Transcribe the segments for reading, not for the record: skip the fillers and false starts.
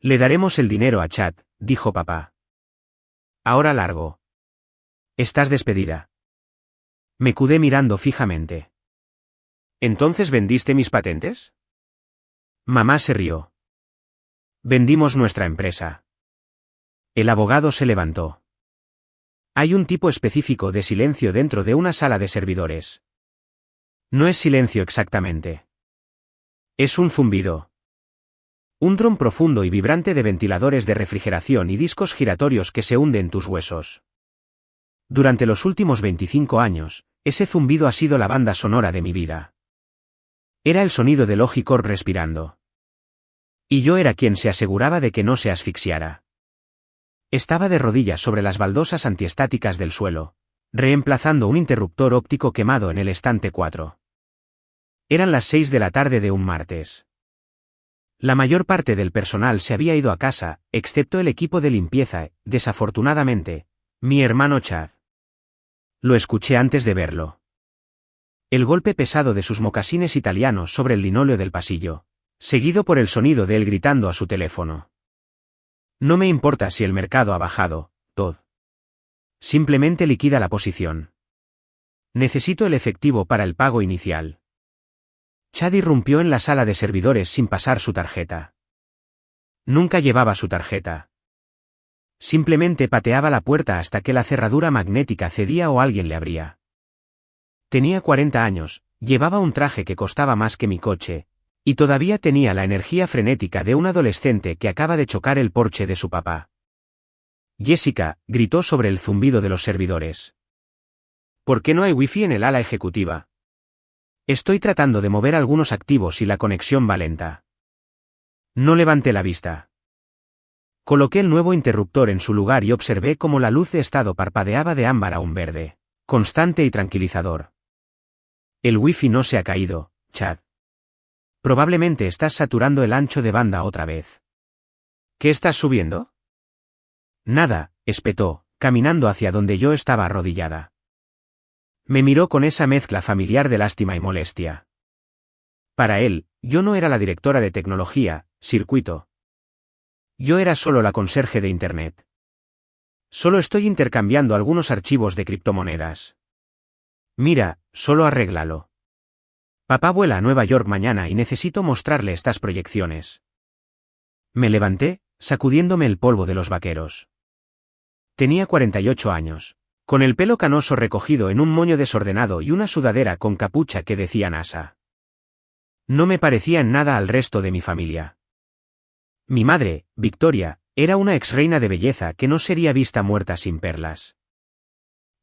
Le daremos el dinero a Chad, dijo papá. Ahora largo. Estás despedida. Me quedé mirando fijamente. ¿Entonces vendiste mis patentes? Mamá se rió. Vendimos nuestra empresa. El abogado se levantó. Hay un tipo específico de silencio dentro de una sala de servidores. No es silencio exactamente. Es un zumbido. Un dron profundo y vibrante de ventiladores de refrigeración y discos giratorios que se hunde en tus huesos. Durante los últimos 25 años, ese zumbido ha sido la banda sonora de mi vida. Era el sonido de Logicor respirando. Y yo era quien se aseguraba de que no se asfixiara. Estaba de rodillas sobre las baldosas antiestáticas del suelo, reemplazando un interruptor óptico quemado en el estante 4. Eran las 6 de la tarde de un martes. La mayor parte del personal se había ido a casa, excepto el equipo de limpieza, desafortunadamente, mi hermano Chad. Lo escuché antes de verlo. El golpe pesado de sus mocasines italianos sobre el linóleo del pasillo, seguido por el sonido de él gritando a su teléfono. No me importa si el mercado ha bajado, Todd. Simplemente liquida la posición. Necesito el efectivo para el pago inicial. Chad irrumpió en la sala de servidores sin pasar su tarjeta. Nunca llevaba su tarjeta. Simplemente pateaba la puerta hasta que la cerradura magnética cedía o alguien le abría. Tenía 40 años, llevaba un traje que costaba más que mi coche, y todavía tenía la energía frenética de un adolescente que acaba de chocar el Porsche de su papá. Jessica, gritó sobre el zumbido de los servidores. ¿Por qué no hay wifi en el ala ejecutiva? Estoy tratando de mover algunos activos y la conexión va lenta. No levanté la vista. Coloqué el nuevo interruptor en su lugar y observé cómo la luz de estado parpadeaba de ámbar a un verde, constante y tranquilizador. El wifi no se ha caído, Chad. Probablemente estás saturando el ancho de banda otra vez. ¿Qué estás subiendo? Nada, espetó, caminando hacia donde yo estaba arrodillada. Me miró con esa mezcla familiar de lástima y molestia. Para él, yo no era la directora de tecnología, circuito. Yo era solo la conserje de Internet. Solo estoy intercambiando algunos archivos de criptomonedas. Mira, solo arréglalo. Papá vuela a Nueva York mañana y necesito mostrarle estas proyecciones. Me levanté, sacudiéndome el polvo de los vaqueros. Tenía 48 años, con el pelo canoso recogido en un moño desordenado y una sudadera con capucha que decía NASA. No me parecía en nada al resto de mi familia. Mi madre, Victoria, era una ex-reina de belleza que no sería vista muerta sin perlas.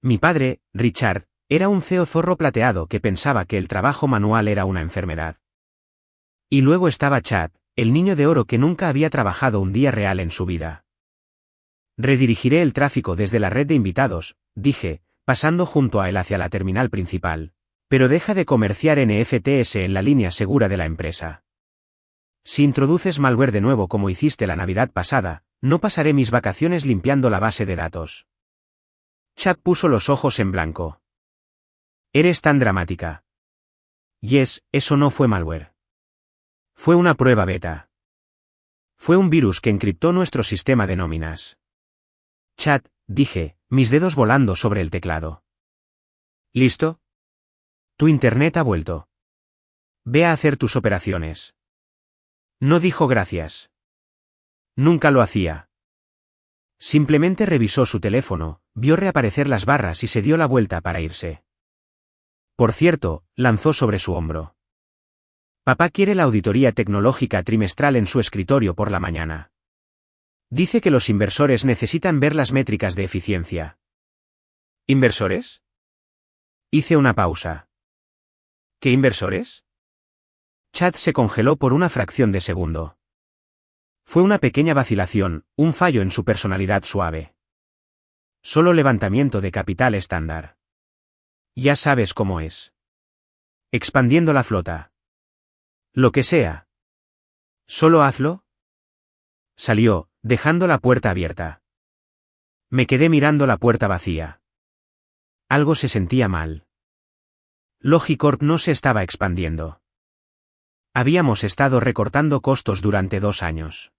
Mi padre, Richard, era un CEO zorro plateado que pensaba que el trabajo manual era una enfermedad. Y luego estaba Chad, el niño de oro que nunca había trabajado un día real en su vida. Redirigiré el tráfico desde la red de invitados, dije, pasando junto a él hacia la terminal principal, pero deja de comerciar NFTs en la línea segura de la empresa. Si introduces malware de nuevo como hiciste la Navidad pasada, no pasaré mis vacaciones limpiando la base de datos. Chad puso los ojos en blanco. Eres tan dramática. Yes, eso no fue malware. Fue una prueba beta. Fue un virus que encriptó nuestro sistema de nóminas. Chad, dije, mis dedos volando sobre el teclado. ¿Listo? Tu internet ha vuelto. Ve a hacer tus operaciones. No dijo gracias. Nunca lo hacía. Simplemente revisó su teléfono, vio reaparecer las barras y se dio la vuelta para irse. Por cierto, lanzó sobre su hombro. Papá quiere la auditoría tecnológica trimestral en su escritorio por la mañana. Dice que los inversores necesitan ver las métricas de eficiencia. ¿Inversores? Hice una pausa. ¿Qué inversores? Chad se congeló por una fracción de segundo. Fue una pequeña vacilación, un fallo en su personalidad suave. Solo levantamiento de capital estándar. Ya sabes cómo es. Expandiendo la flota. Lo que sea. Solo hazlo. Salió, dejando la puerta abierta. Me quedé mirando la puerta vacía. Algo se sentía mal. Logicorp no se estaba expandiendo. Habíamos estado recortando costos durante 2 años.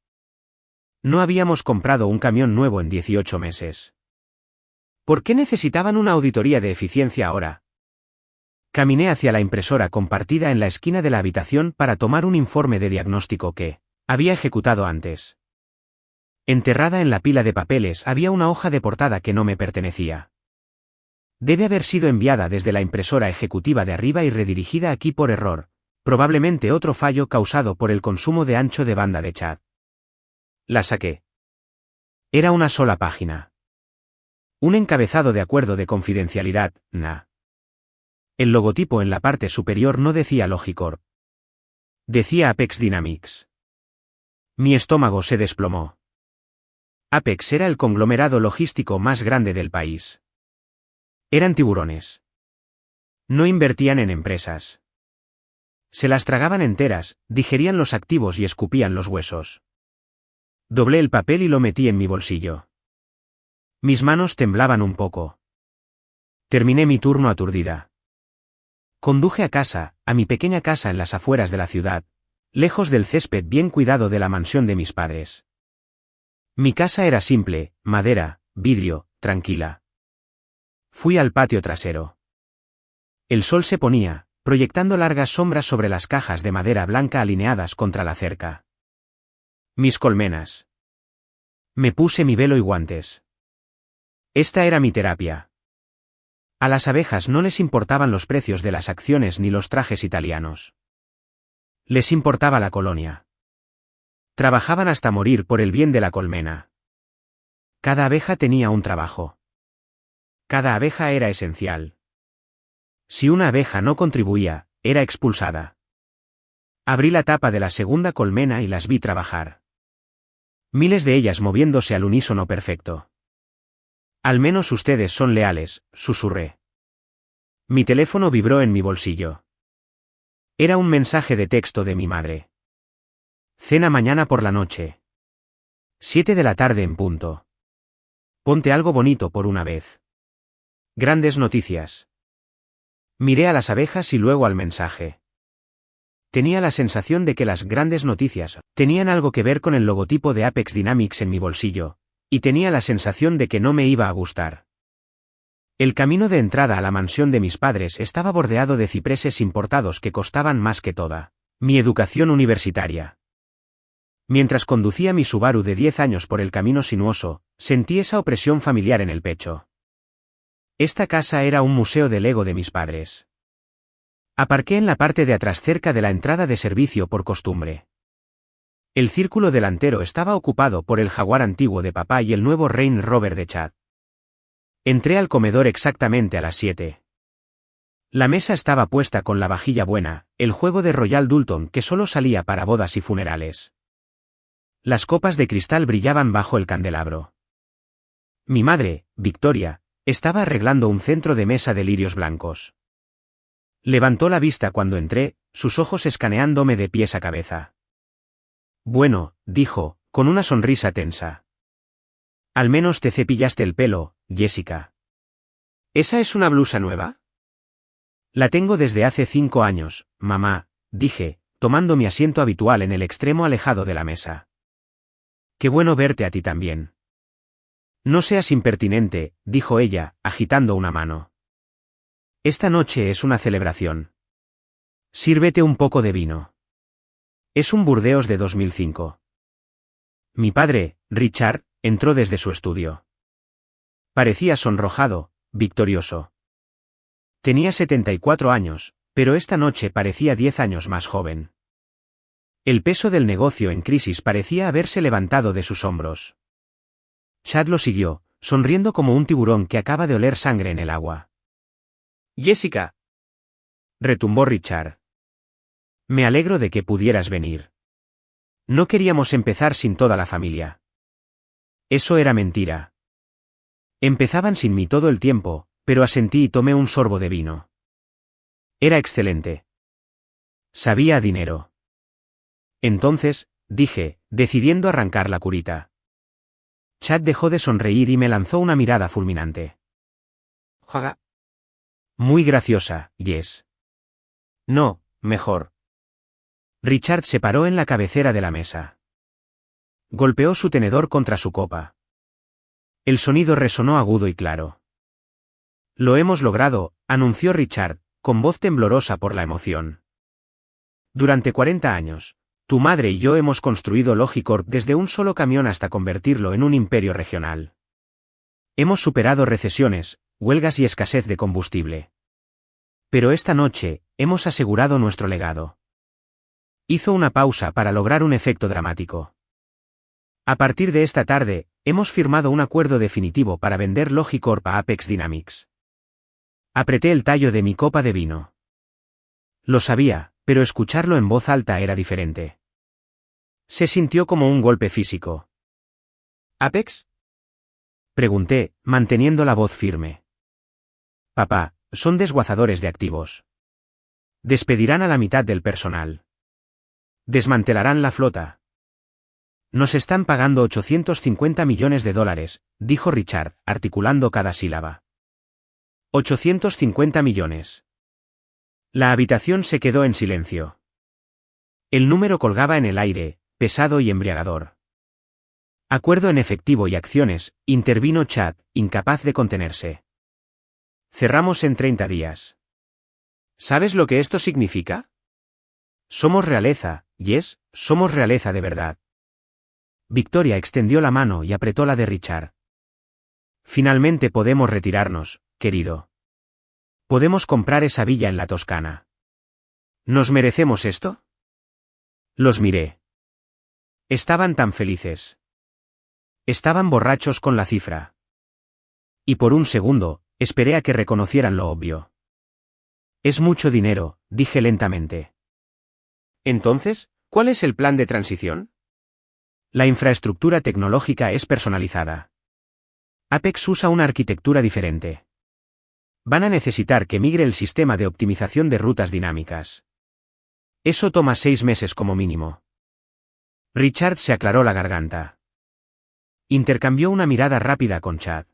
No habíamos comprado un camión nuevo en 18 meses. ¿Por qué necesitaban una auditoría de eficiencia ahora? Caminé hacia la impresora compartida en la esquina de la habitación para tomar un informe de diagnóstico que había ejecutado antes. Enterrada en la pila de papeles había una hoja de portada que no me pertenecía. Debe haber sido enviada desde la impresora ejecutiva de arriba y redirigida aquí por error, probablemente otro fallo causado por el consumo de ancho de banda de Chad. La saqué. Era una sola página. Un encabezado de acuerdo de confidencialidad, NA. El logotipo en la parte superior no decía Logicorp. Decía Apex Dynamics. Mi estómago se desplomó. Apex era el conglomerado logístico más grande del país. Eran tiburones. No invertían en empresas. Se las tragaban enteras, digerían los activos y escupían los huesos. Doblé el papel y lo metí en mi bolsillo. Mis manos temblaban un poco. Terminé mi turno aturdida. Conduje a casa, a mi pequeña casa en las afueras de la ciudad, lejos del césped bien cuidado de la mansión de mis padres. Mi casa era simple, madera, vidrio, tranquila. Fui al patio trasero. El sol se ponía, proyectando largas sombras sobre las cajas de madera blanca alineadas contra la cerca. Mis colmenas. Me puse mi velo y guantes. Esta era mi terapia. A las abejas no les importaban los precios de las acciones ni los trajes italianos. Les importaba la colonia. Trabajaban hasta morir por el bien de la colmena. Cada abeja tenía un trabajo. Cada abeja era esencial. Si una abeja no contribuía, era expulsada. Abrí la tapa de la segunda colmena y las vi trabajar. Miles de ellas moviéndose al unísono perfecto. Al menos ustedes son leales, susurré. Mi teléfono vibró en mi bolsillo. Era un mensaje de texto de mi madre. Cena mañana por la noche. 7 de la tarde en punto. Ponte algo bonito por una vez. Grandes noticias. Miré a las abejas y luego al mensaje. Tenía la sensación de que las grandes noticias tenían algo que ver con el logotipo de Apex Dynamics en mi bolsillo, y tenía la sensación de que no me iba a gustar. El camino de entrada a la mansión de mis padres estaba bordeado de cipreses importados que costaban más que toda mi educación universitaria. Mientras conducía mi Subaru de 10 años por el camino sinuoso, sentí esa opresión familiar en el pecho. Esta casa era un museo del ego de mis padres. Aparqué en la parte de atrás cerca de la entrada de servicio por costumbre. El círculo delantero estaba ocupado por el Jaguar antiguo de papá y el nuevo Range Rover de Chad. Entré al comedor exactamente a las 7. La mesa estaba puesta con la vajilla buena, el juego de Royal Doulton que solo salía para bodas y funerales. Las copas de cristal brillaban bajo el candelabro. Mi madre, Victoria, estaba arreglando un centro de mesa de lirios blancos. Levantó la vista cuando entré, sus ojos escaneándome de pies a cabeza. Bueno, dijo, con una sonrisa tensa. Al menos te cepillaste el pelo, Jessica. ¿Esa es una blusa nueva? La tengo desde hace 5 años, mamá, dije, tomando mi asiento habitual en el extremo alejado de la mesa. Qué bueno verte a ti también. No seas impertinente, dijo ella, agitando una mano. Esta noche es una celebración. Sírvete un poco de vino. Es un Burdeos de 2005. Mi padre, Richard, entró desde su estudio. Parecía sonrojado, victorioso. Tenía 74 años, pero esta noche parecía 10 años más joven. El peso del negocio en crisis parecía haberse levantado de sus hombros. Chad lo siguió, sonriendo como un tiburón que acaba de oler sangre en el agua. Jessica. Retumbó Richard. Me alegro de que pudieras venir. No queríamos empezar sin toda la familia. Eso era mentira. Empezaban sin mí todo el tiempo, pero asentí y tomé un sorbo de vino. Era excelente. Sabía a dinero. Entonces, dije, decidiendo arrancar la curita. Chad dejó de sonreír y me lanzó una mirada fulminante. Jaga. Muy graciosa, Jess. No, mejor. Richard se paró en la cabecera de la mesa. golpeó su tenedor contra su copa. El sonido resonó agudo y claro. Lo hemos logrado, anunció Richard, con voz temblorosa por la emoción. Durante 40 años, tu madre y yo hemos construido Logicorp desde un solo camión hasta convertirlo en un imperio regional. Hemos superado recesiones, huelgas y escasez de combustible. Pero esta noche, hemos asegurado nuestro legado. Hizo una pausa para lograr un efecto dramático. A partir de esta tarde, hemos firmado un acuerdo definitivo para vender Logicorp a Apex Dynamics. Apreté el tallo de mi copa de vino. Lo sabía, pero escucharlo en voz alta era diferente. Se sintió como un golpe físico. ¿Apex? Pregunté, manteniendo la voz firme. Papá, son desguazadores de activos. Despedirán a la mitad del personal. Desmantelarán la flota. Nos están pagando 850 millones de dólares, dijo Richard, articulando cada sílaba. 850 millones. La habitación se quedó en silencio. El número colgaba en el aire, pesado y embriagador. Acuerdo en efectivo y acciones, intervino Chad, incapaz de contenerse. Cerramos en 30 días. ¿Sabes lo que esto significa? Somos realeza, Yes, somos realeza de verdad. Victoria extendió la mano y apretó la de Richard. Finalmente podemos retirarnos, querido. Podemos comprar esa villa en la Toscana. ¿Nos merecemos esto? Los miré. Estaban tan felices. Estaban borrachos con la cifra. Y por un segundo, esperé a que reconocieran lo obvio. Es mucho dinero, dije lentamente. Entonces, ¿cuál es el plan de transición? La infraestructura tecnológica es personalizada. Apex usa una arquitectura diferente. Van a necesitar que migre el sistema de optimización de rutas dinámicas. Eso toma 6 meses como mínimo. Richard se aclaró la garganta. Intercambió una mirada rápida con Chad.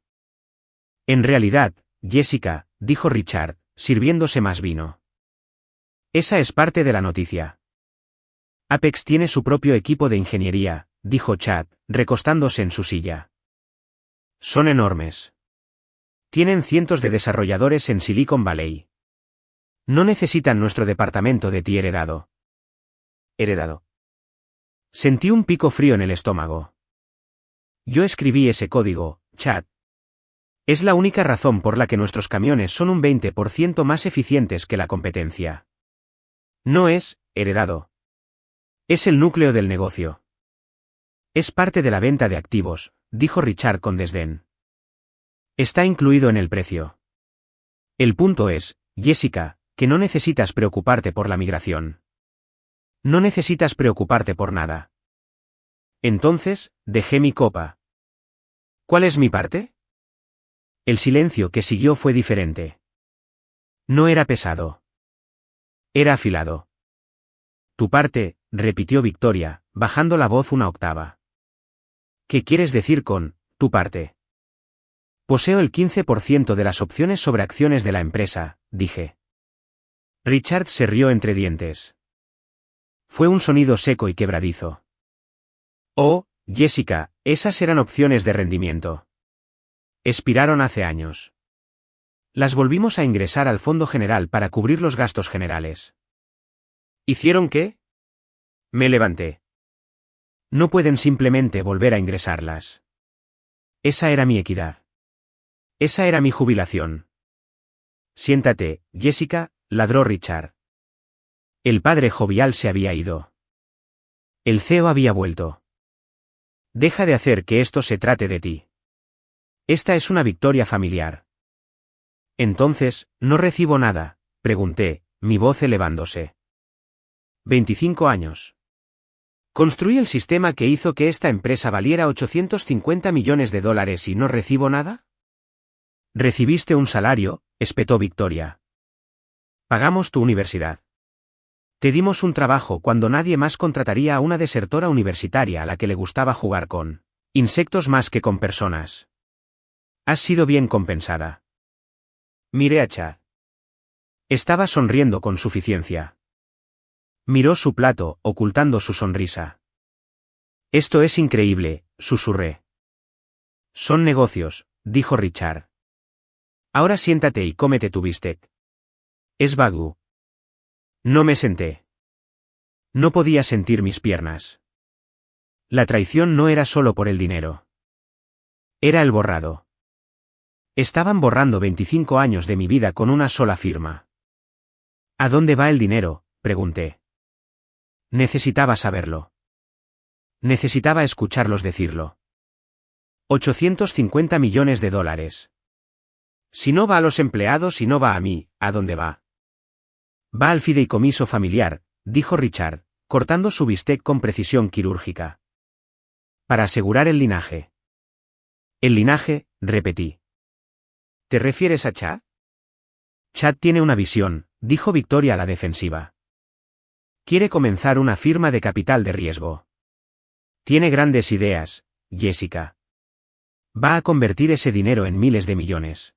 En realidad, Jessica, dijo Richard, sirviéndose más vino. Esa es parte de la noticia. Apex tiene su propio equipo de ingeniería, dijo Chad, recostándose en su silla. Son enormes. Tienen cientos de desarrolladores en Silicon Valley. No necesitan nuestro departamento de ti heredado. Heredado. Sentí un pico frío en el estómago. Yo escribí ese código, Chad. Es la única razón por la que nuestros camiones son un 20% más eficientes que la competencia. No es heredado. Es el núcleo del negocio. Es parte de la venta de activos, dijo Richard con desdén. Está incluido en el precio. El punto es, Jessica, que no necesitas preocuparte por la migración. No necesitas preocuparte por nada. Entonces, dejé mi copa. ¿Cuál es mi parte? El silencio que siguió fue diferente. No era pesado. Era afilado. Tu parte, repitió Victoria, bajando la voz una octava. ¿Qué quieres decir con tu parte? Poseo el 15% de las opciones sobre acciones de la empresa, dije. Richard se rió entre dientes. Fue un sonido seco y quebradizo. Oh, Jessica, esas eran opciones de rendimiento. Expiraron hace años. Las volvimos a ingresar al Fondo General para cubrir los gastos generales. ¿Hicieron qué? Me levanté. No pueden simplemente volver a ingresarlas. Esa era mi equidad. Esa era mi jubilación. Siéntate, Jessica, ladró Richard. El padre jovial se había ido. El CEO había vuelto. Deja de hacer que esto se trate de ti. Esta es una victoria familiar. Entonces, ¿no recibo nada?, pregunté, mi voz elevándose. 25 años. Construí el sistema que hizo que esta empresa valiera 850 millones de dólares y no recibo nada. Recibiste un salario, espetó Victoria. Pagamos tu universidad. Te dimos un trabajo cuando nadie más contrataría a una desertora universitaria a la que le gustaba jugar con insectos más que con personas. Has sido bien compensada. Miré a Chad. Estaba sonriendo con suficiencia. Miró su plato, ocultando su sonrisa. Esto es increíble, susurré. Son negocios, dijo Richard. Ahora siéntate y cómete tu bistec. Es Wagyu. No me senté. No podía sentir mis piernas. La traición no era solo por el dinero. Era el borrado. Estaban borrando 25 años de mi vida con una sola firma. ¿A dónde va el dinero?, pregunté. Necesitaba saberlo. Necesitaba escucharlos decirlo. 850 millones de dólares. Si no va a los empleados y no va a mí, ¿a dónde va? Va al fideicomiso familiar, dijo Richard, cortando su bistec con precisión quirúrgica. Para asegurar el linaje. El linaje, repetí. ¿Te refieres a Chad? Chad tiene una visión, dijo Victoria a la defensiva. Quiere comenzar una firma de capital de riesgo. Tiene grandes ideas, Jessica. Va a convertir ese dinero en miles de millones.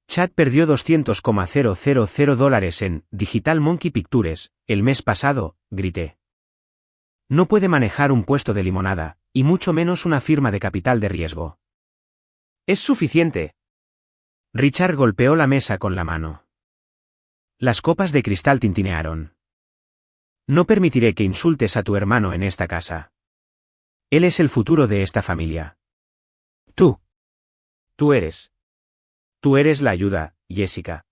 Chad perdió $200,000 en Digital Monkey Pictures el mes pasado, grité. No puede manejar un puesto de limonada, y mucho menos una firma de capital de riesgo. Es suficiente. Richard golpeó la mesa con la mano. Las copas de cristal tintinearon. No permitiré que insultes a tu hermano en esta casa. Él es el futuro de esta familia. Tú. Tú eres la ayuda, Jessica.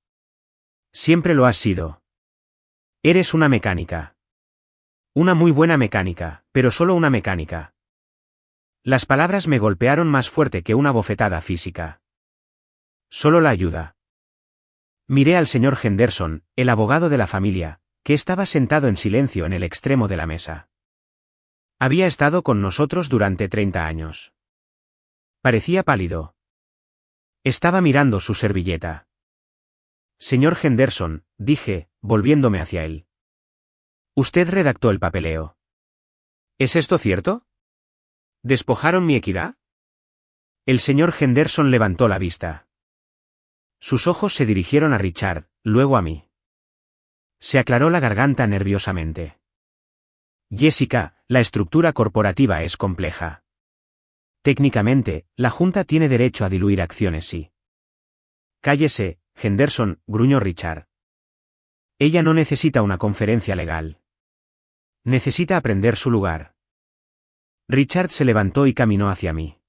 Siempre lo has sido. Eres una mecánica. Una muy buena mecánica, pero solo una mecánica. Las palabras me golpearon más fuerte que una bofetada física. Solo la ayuda. Miré al señor Henderson, el abogado de la familia, que estaba sentado en silencio en el extremo de la mesa. Había estado con nosotros durante 30 años. Parecía pálido. Estaba mirando su servilleta. Señor Henderson, dije, volviéndome hacia él. Usted redactó el papeleo. ¿Es esto cierto? ¿Despojaron mi equidad? El señor Henderson levantó la vista. Sus ojos se dirigieron a Richard, luego a mí. Se aclaró la garganta nerviosamente. Jessica, la estructura corporativa es compleja. Técnicamente, la Junta tiene derecho a diluir acciones sí. Cállese, Henderson, gruñó Richard. Ella no necesita una conferencia legal. Necesita aprender su lugar. Richard se levantó y caminó hacia mí.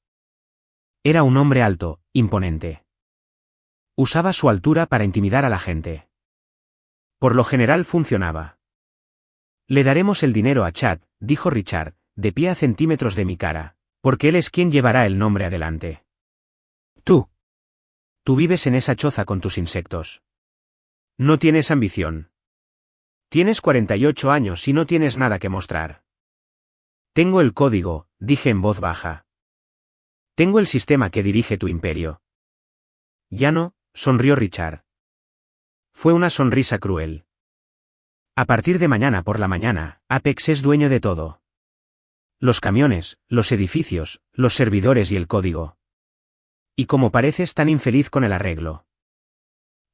Era un hombre alto, imponente. Usaba su altura para intimidar a la gente. Por lo general funcionaba. Le daremos el dinero a Chad, dijo Richard, de pie a centímetros de mi cara, porque él es quien llevará el nombre adelante. Tú. Tú vives en esa choza con tus insectos. No tienes ambición. Tienes 48 años y no tienes nada que mostrar. Tengo el código, dije en voz baja. Tengo el sistema que dirige tu imperio. Ya no, sonrió Richard. Fue una sonrisa cruel. A partir de mañana por la mañana, Apex es dueño de todo. Los camiones, los edificios, los servidores y el código. Y como pareces tan infeliz con el arreglo.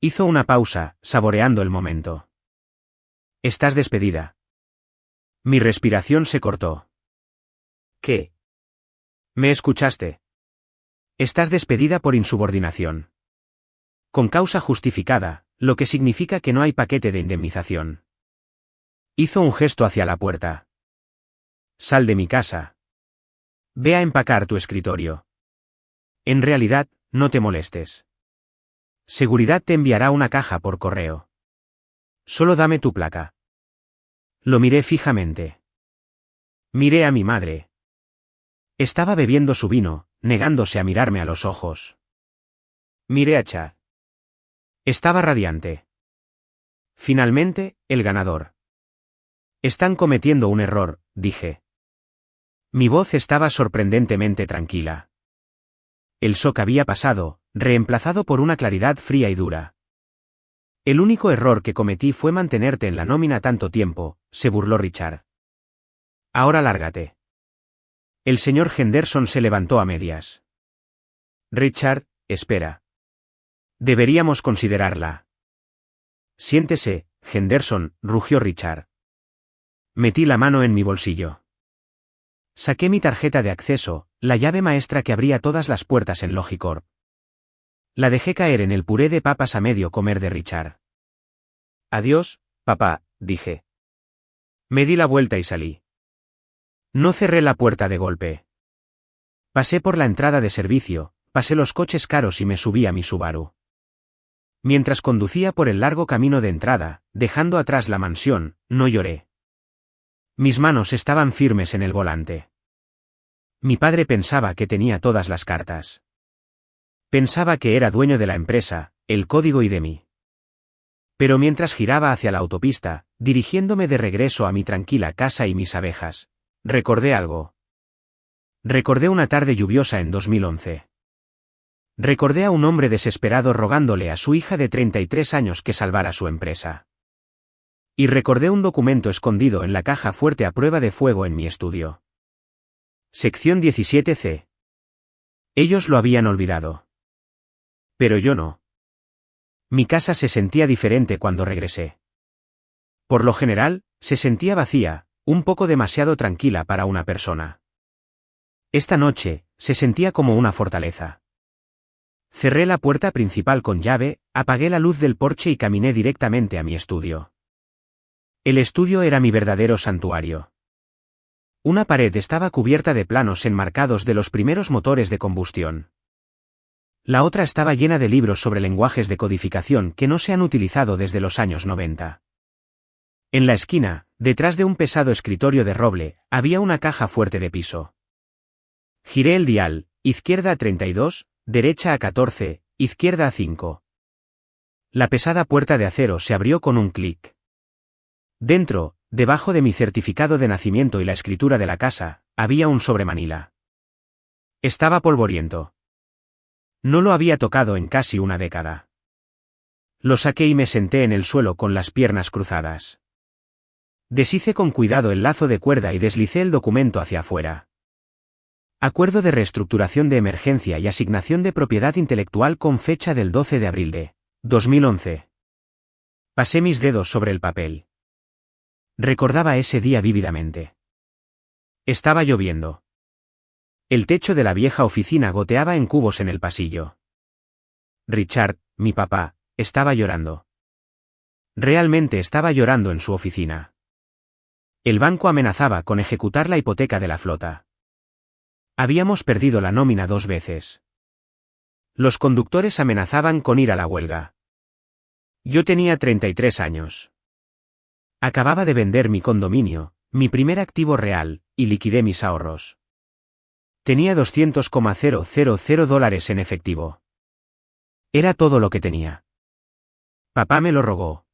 Hizo una pausa, saboreando el momento. Estás despedida. Mi respiración se cortó. ¿Qué? ¿Me escuchaste? Estás despedida por insubordinación. Con causa justificada, lo que significa que no hay paquete de indemnización. Hizo un gesto hacia la puerta. Sal de mi casa. Ve a empacar tu escritorio. En realidad, no te molestes. Seguridad te enviará una caja por correo. Solo dame tu placa. Lo miré fijamente. Miré a mi madre. Estaba bebiendo su vino, negándose a mirarme a los ojos. Miré a Chad. Estaba radiante. Finalmente, el ganador. Están cometiendo un error, dije. Mi voz estaba sorprendentemente tranquila. El shock había pasado, reemplazado por una claridad fría y dura. El único error que cometí fue mantenerte en la nómina tanto tiempo, se burló Richard. Ahora lárgate. El señor Henderson se levantó a medias. Richard, espera. Deberíamos considerarla. Siéntese, Henderson, rugió Richard. Metí la mano en mi bolsillo. Saqué mi tarjeta de acceso, la llave maestra que abría todas las puertas en Logicorp. La dejé caer en el puré de papas a medio comer de Richard. Adiós, papá, dije. Me di la vuelta y salí. No cerré la puerta de golpe. Pasé por la entrada de servicio, pasé los coches caros y me subí a mi Subaru. Mientras conducía por el largo camino de entrada, dejando atrás la mansión, no lloré. Mis manos estaban firmes en el volante. Mi padre pensaba que tenía todas las cartas. Pensaba que era dueño de la empresa, el código y de mí. Pero mientras giraba hacia la autopista, dirigiéndome de regreso a mi tranquila casa y mis abejas, recordé algo. Recordé una tarde lluviosa en 2011. Recordé a un hombre desesperado rogándole a su hija de 33 años que salvara su empresa. Y recordé un documento escondido en la caja fuerte a prueba de fuego en mi estudio. Sección 17C. Ellos lo habían olvidado. Pero yo no. Mi casa se sentía diferente cuando regresé. Por lo general, se sentía vacía, un poco demasiado tranquila para una persona. Esta noche, se sentía como una fortaleza. Cerré la puerta principal con llave, apagué la luz del porche y caminé directamente a mi estudio. El estudio era mi verdadero santuario. Una pared estaba cubierta de planos enmarcados de los primeros motores de combustión. La otra estaba llena de libros sobre lenguajes de codificación que no se han utilizado desde los años 90. En la esquina, detrás de un pesado escritorio de roble, había una caja fuerte de piso. Giré el dial, izquierda a 32, derecha a 14, izquierda a 5. La pesada puerta de acero se abrió con un clic. Dentro, debajo de mi certificado de nacimiento y la escritura de la casa, había un sobremanila. Estaba polvoriento. No lo había tocado en casi una década. Lo saqué y me senté en el suelo con las piernas cruzadas. Deshice con cuidado el lazo de cuerda y deslicé el documento hacia afuera. Acuerdo de reestructuración de emergencia y asignación de propiedad intelectual con fecha del 12 de abril de 2011. Pasé mis dedos sobre el papel. Recordaba ese día vívidamente. Estaba lloviendo. El techo de la vieja oficina goteaba en cubos en el pasillo. Richard, mi papá, estaba llorando. Realmente estaba llorando en su oficina. El banco amenazaba con ejecutar la hipoteca de la flota. Habíamos perdido la nómina 2 veces. Los conductores amenazaban con ir a la huelga. Yo tenía 33 años. Acababa de vender mi condominio, mi primer activo real, y liquidé mis ahorros. Tenía $200,000 en efectivo. Era todo lo que tenía. Papá me lo rogó.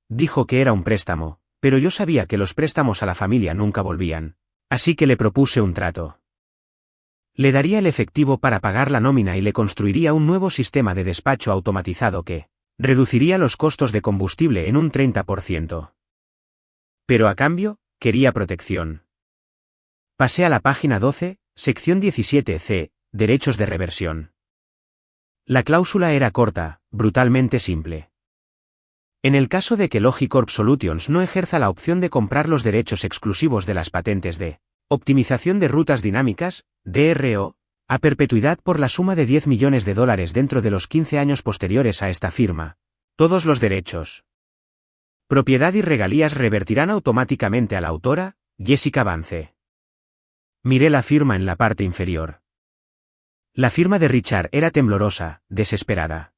Dijo que era un préstamo, pero yo sabía que los préstamos a la familia nunca volvían, así que le propuse un trato. Le daría el efectivo para pagar la nómina y le construiría un nuevo sistema de despacho automatizado que reduciría los costos de combustible en un 30%. Pero a cambio, quería protección. Pasé a la página 12, sección 17C, derechos de reversión. La cláusula era corta, brutalmente simple. En el caso de que Logicorp Solutions no ejerza la opción de comprar los derechos exclusivos de las patentes de optimización de rutas dinámicas, DRO, a perpetuidad por la suma de $10 millones dentro de los 15 años posteriores a esta firma, todos los derechos, propiedad y regalías revertirán automáticamente a la autora, Jessica Vance. Miré la firma en la parte inferior. La firma de Richard era temblorosa, desesperada.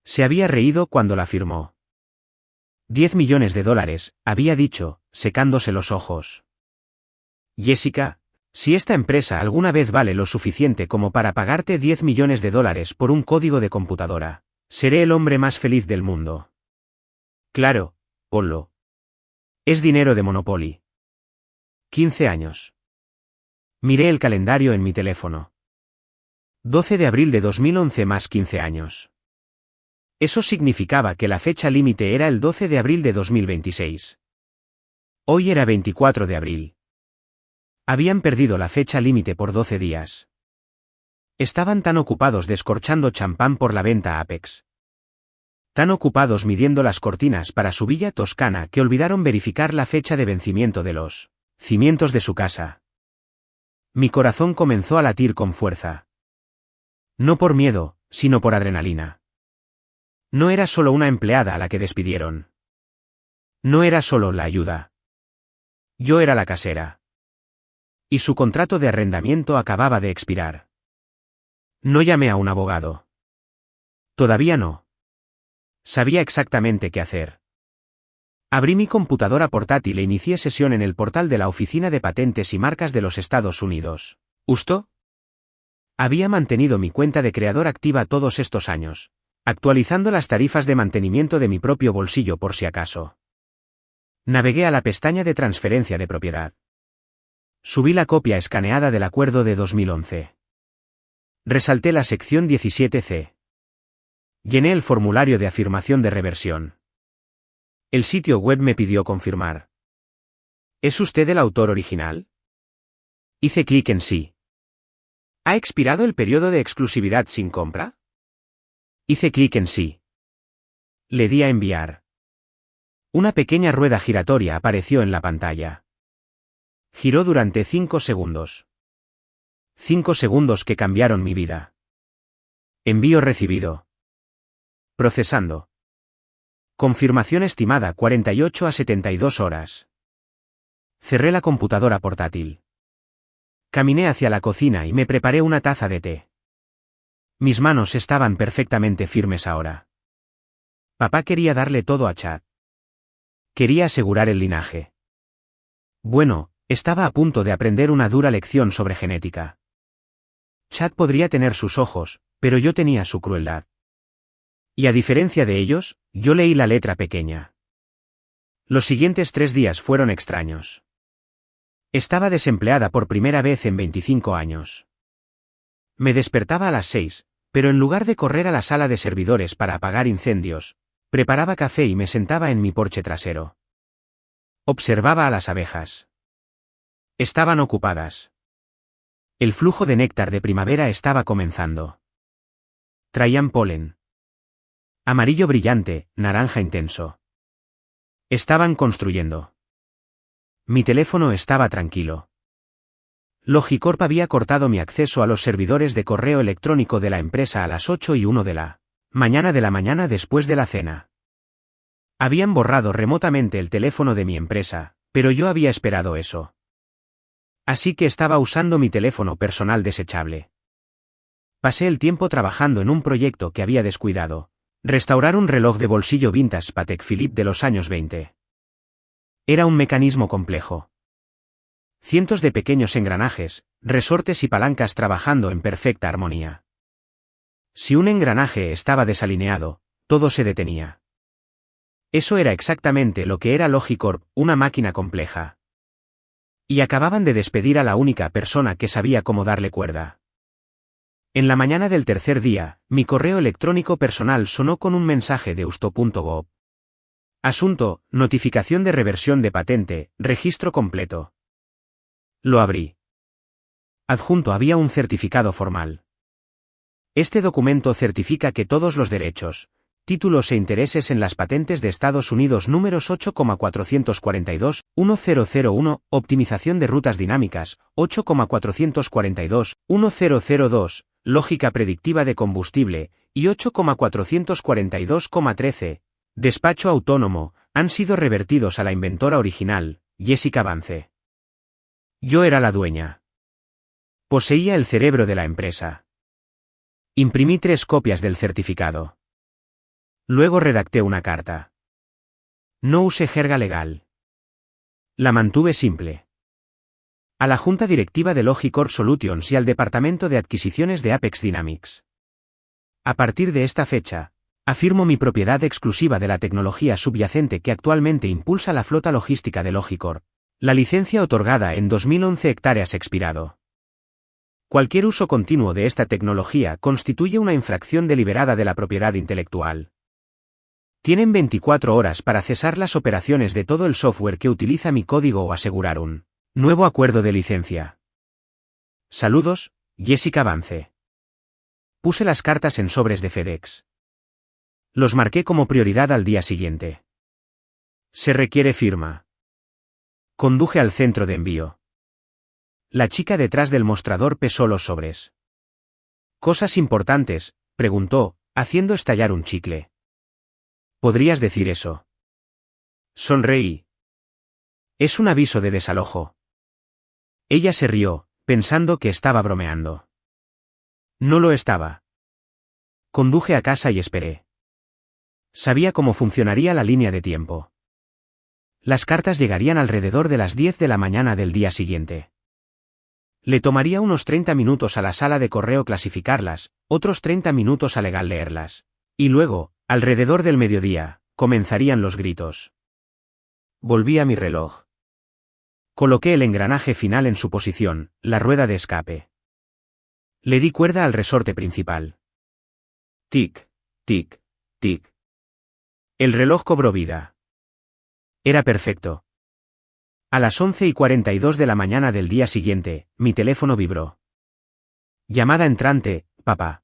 Se había reído cuando la firmó. $10 millones, había dicho, secándose los ojos. Jessica, si esta empresa alguna vez vale lo suficiente como para pagarte $10 millones por un código de computadora, seré el hombre más feliz del mundo. Claro, ponlo. Es dinero de Monopoly. 15 años. Miré el calendario en mi teléfono. 12 de abril de 2011 más 15 años. Eso significaba que la fecha límite era el 12 de abril de 2026. Hoy era 24 de abril. Habían perdido la fecha límite por 12 días. Estaban tan ocupados descorchando champán por la venta Apex. Tan ocupados midiendo las cortinas para su villa toscana que olvidaron verificar la fecha de vencimiento de los cimientos de su casa. Mi corazón comenzó a latir con fuerza. No por miedo, sino por adrenalina. No era solo una empleada a la que despidieron. No era solo la ayuda. Yo era la casera. Y su contrato de arrendamiento acababa de expirar. No llamé a un abogado. Todavía no. Sabía exactamente qué hacer. Abrí mi computadora portátil e inicié sesión en el portal de la Oficina de Patentes y Marcas de los Estados Unidos. ¿Justo? Había mantenido mi cuenta de creador activa todos estos años, actualizando las tarifas de mantenimiento de mi propio bolsillo por si acaso. Navegué a la pestaña de transferencia de propiedad. Subí la copia escaneada del acuerdo de 2011. Resalté la sección 17C. Llené el formulario de afirmación de reversión. El sitio web me pidió confirmar. ¿Es usted el autor original? Hice clic en sí. ¿Ha expirado el periodo de exclusividad sin compra? Hice clic en sí. Le di a enviar. Una pequeña rueda giratoria apareció en la pantalla. Giró durante 5 segundos. 5 segundos que cambiaron mi vida. Envío recibido. Procesando. Confirmación estimada 48 a 72 horas. Cerré la computadora portátil. Caminé hacia la cocina y me preparé una taza de té. Mis manos estaban perfectamente firmes ahora. Papá quería darle todo a Chad. Quería asegurar el linaje. Bueno, estaba a punto de aprender una dura lección sobre genética. Chad podría tener sus ojos, pero yo tenía su crueldad. Y a diferencia de ellos, yo leí la letra pequeña. Los siguientes 3 días fueron extraños. Estaba desempleada por primera vez en 25 años. Me despertaba a las 6, pero en lugar de correr a la sala de servidores para apagar incendios, preparaba café y me sentaba en mi porche trasero. Observaba a las abejas. Estaban ocupadas. El flujo de néctar de primavera estaba comenzando. Traían polen. Amarillo brillante, naranja intenso. Estaban construyendo. Mi teléfono estaba tranquilo. Logicorp había cortado mi acceso a los servidores de correo electrónico de la empresa a las 8:01 de la mañana después de la cena. Habían borrado remotamente el teléfono de mi empresa, pero yo había esperado eso. Así que estaba usando mi teléfono personal desechable. Pasé el tiempo trabajando en un proyecto que había descuidado. Restaurar un reloj de bolsillo vintage Patek Philippe de los años 20. Era un mecanismo complejo. Cientos de pequeños engranajes, resortes y palancas trabajando en perfecta armonía. Si un engranaje estaba desalineado, todo se detenía. Eso era exactamente lo que era Logicorp, una máquina compleja. Y acababan de despedir a la única persona que sabía cómo darle cuerda. En la mañana del tercer día, mi correo electrónico personal sonó con un mensaje de usto.gov. Asunto, notificación de reversión de patente, registro completo. Lo abrí. Adjunto había un certificado formal. Este documento certifica que todos los derechos, títulos e intereses en las patentes de Estados Unidos números 8,442, 1001, optimización de rutas dinámicas, 8,442, 1002, lógica predictiva de combustible, y 8,442,13, despacho autónomo, han sido revertidos a la inventora original, Jessica Vance. Yo era la dueña. Poseía el cerebro de la empresa. Imprimí 3 copias del certificado. Luego redacté una carta. No usé jerga legal. La mantuve simple. A la junta directiva de Logicorp Solutions y al departamento de adquisiciones de Apex Dynamics. A partir de esta fecha, afirmo mi propiedad exclusiva de la tecnología subyacente que actualmente impulsa la flota logística de Logicorp. La licencia otorgada en 2011 hectáreas expirado. Cualquier uso continuo de esta tecnología constituye una infracción deliberada de la propiedad intelectual. Tienen 24 horas para cesar las operaciones de todo el software que utiliza mi código o asegurar un nuevo acuerdo de licencia. Saludos, Jessica Vance. Puse las cartas en sobres de FedEx. Los marqué como prioridad al día siguiente. Se requiere firma. Conduje al centro de envío. La chica detrás del mostrador pesó los sobres. «Cosas importantes», preguntó, haciendo estallar un chicle. «¿Podrías decir eso?» Sonreí. «Es un aviso de desalojo». Ella se rió, pensando que estaba bromeando. No lo estaba. Conduje a casa y esperé. Sabía cómo funcionaría la línea de tiempo. Las cartas llegarían alrededor de las 10 de la mañana del día siguiente. Le tomaría unos 30 minutos a la sala de correo clasificarlas, otros 30 minutos a legal leerlas. Y luego, alrededor del mediodía, comenzarían los gritos. Volví a mi reloj. Coloqué el engranaje final en su posición, la rueda de escape. Le di cuerda al resorte principal. Tic, tic, tic. El reloj cobró vida. Era perfecto. A las 11:42 de la mañana del día siguiente, mi teléfono vibró. Llamada entrante, papá.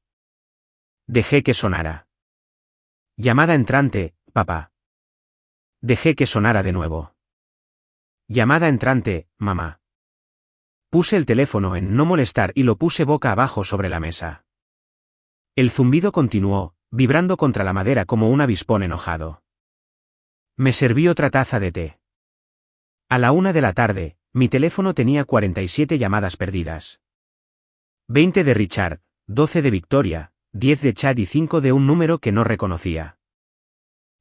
Dejé que sonara. Llamada entrante, papá. Dejé que sonara de nuevo. Llamada entrante, mamá. Puse el teléfono en no molestar y lo puse boca abajo sobre la mesa. El zumbido continuó, vibrando contra la madera como un avispón enojado. Me serví otra taza de té. A la 1 de la tarde, mi teléfono tenía 47 llamadas perdidas. 20 de Richard, 12 de Victoria, 10 de Chad y 5 de un número que no reconocía.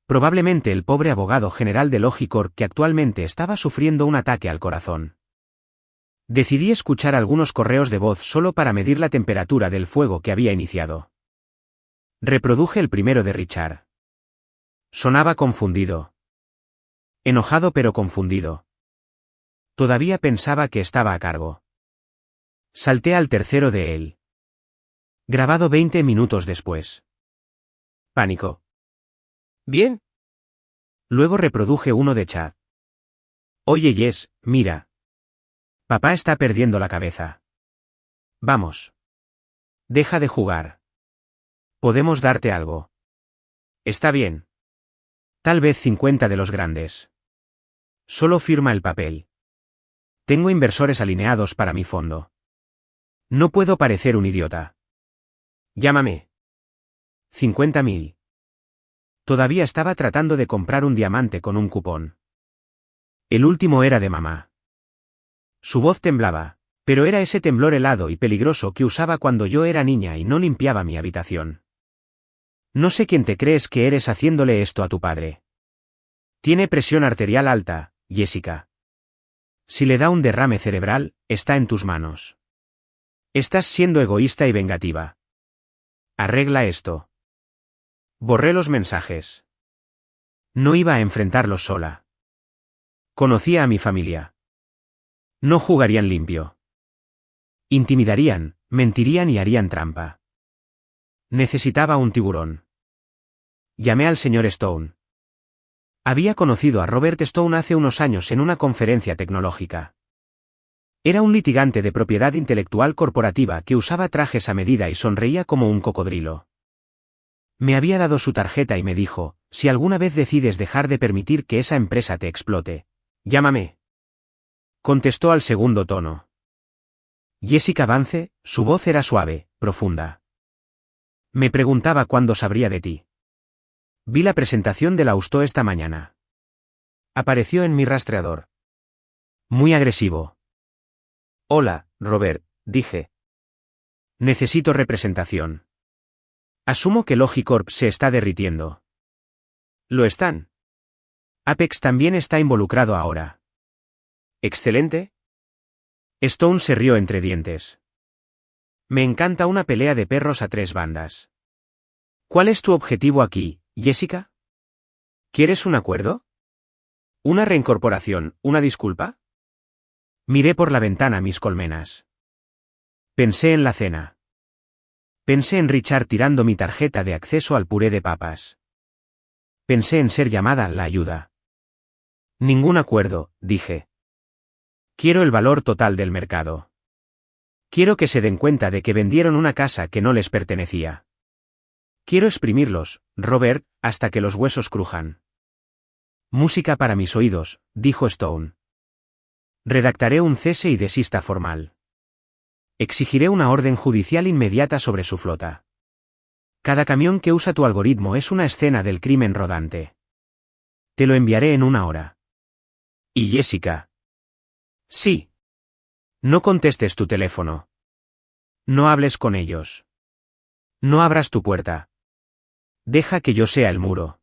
Probablemente el pobre abogado general de Logicor que actualmente estaba sufriendo un ataque al corazón. Decidí escuchar algunos correos de voz solo para medir la temperatura del fuego que había iniciado. Reproduje el primero de Richard. Sonaba confundido. Enojado pero confundido. Todavía pensaba que estaba a cargo. Salté al tercero de él. Grabado 20 minutos después. Pánico. ¿Bien? Luego reproduje uno de Chad. Oye Jess, mira. Papá está perdiendo la cabeza. Vamos. Deja de jugar. Podemos darte algo. Está bien. Tal vez 50 de los grandes. Solo firma el papel. Tengo inversores alineados para mi fondo. No puedo parecer un idiota. Llámame. 50.000. Todavía estaba tratando de comprar un diamante con un cupón. El último era de mamá. Su voz temblaba, pero era ese temblor helado y peligroso que usaba cuando yo era niña y no limpiaba mi habitación. No sé quién te crees que eres haciéndole esto a tu padre. Tiene presión arterial alta, Jessica. Si le da un derrame cerebral, está en tus manos. Estás siendo egoísta y vengativa. Arregla esto. Borré los mensajes. No iba a enfrentarlos sola. Conocía a mi familia. No jugarían limpio. Intimidarían, mentirían y harían trampa. Necesitaba un tiburón. Llamé al señor Stone. Había conocido a Robert Stone hace unos años en una conferencia tecnológica. Era un litigante de propiedad intelectual corporativa que usaba trajes a medida y sonreía como un cocodrilo. Me había dado su tarjeta y me dijo, si alguna vez decides dejar de permitir que esa empresa te explote, llámame. Contestó al segundo tono. Jessica Vance, su voz era suave, profunda. Me preguntaba cuándo sabría de ti. Vi la presentación de Lausto esta mañana. Apareció en mi rastreador. Muy agresivo. Hola, Robert, dije. Necesito representación. Asumo que Logicorp se está derritiendo. Lo están. Apex también está involucrado ahora. Excelente. Stone se rió entre dientes. Me encanta una pelea de perros a tres bandas. ¿Cuál es tu objetivo aquí, Jessica? ¿Quieres un acuerdo? ¿Una reincorporación, una disculpa? Miré por la ventana mis colmenas. Pensé en la cena. Pensé en Richard tirando mi tarjeta de acceso al puré de papas. Pensé en ser llamada la ayuda. Ningún acuerdo, dije. Quiero el valor total del mercado. Quiero que se den cuenta de que vendieron una casa que no les pertenecía. Quiero exprimirlos, Robert, hasta que los huesos crujan. Música para mis oídos, dijo Stone. Redactaré un cese y desista formal. Exigiré una orden judicial inmediata sobre su flota. Cada camión que usa tu algoritmo es una escena del crimen rodante. Te lo enviaré en 1 hora. ¿Y Jessica? Sí. No contestes tu teléfono. No hables con ellos. No abras tu puerta. Deja que yo sea el muro.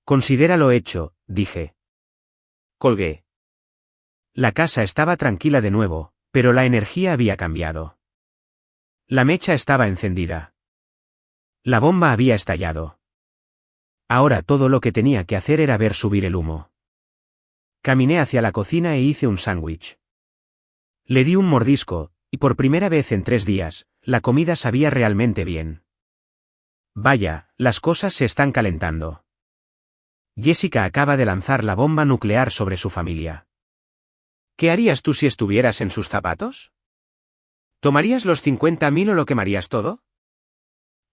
Considéralo hecho, dije. Colgué. La casa estaba tranquila de nuevo, pero la energía había cambiado. La mecha estaba encendida. La bomba había estallado. Ahora todo lo que tenía que hacer era ver subir el humo. Caminé hacia la cocina e hice un sándwich. Le di un mordisco, y por primera vez en 3 días, la comida sabía realmente bien. Vaya, las cosas se están calentando. Jessica acaba de lanzar la bomba nuclear sobre su familia. ¿Qué harías tú si estuvieras en sus zapatos? ¿Tomarías los 50.000 o lo quemarías todo?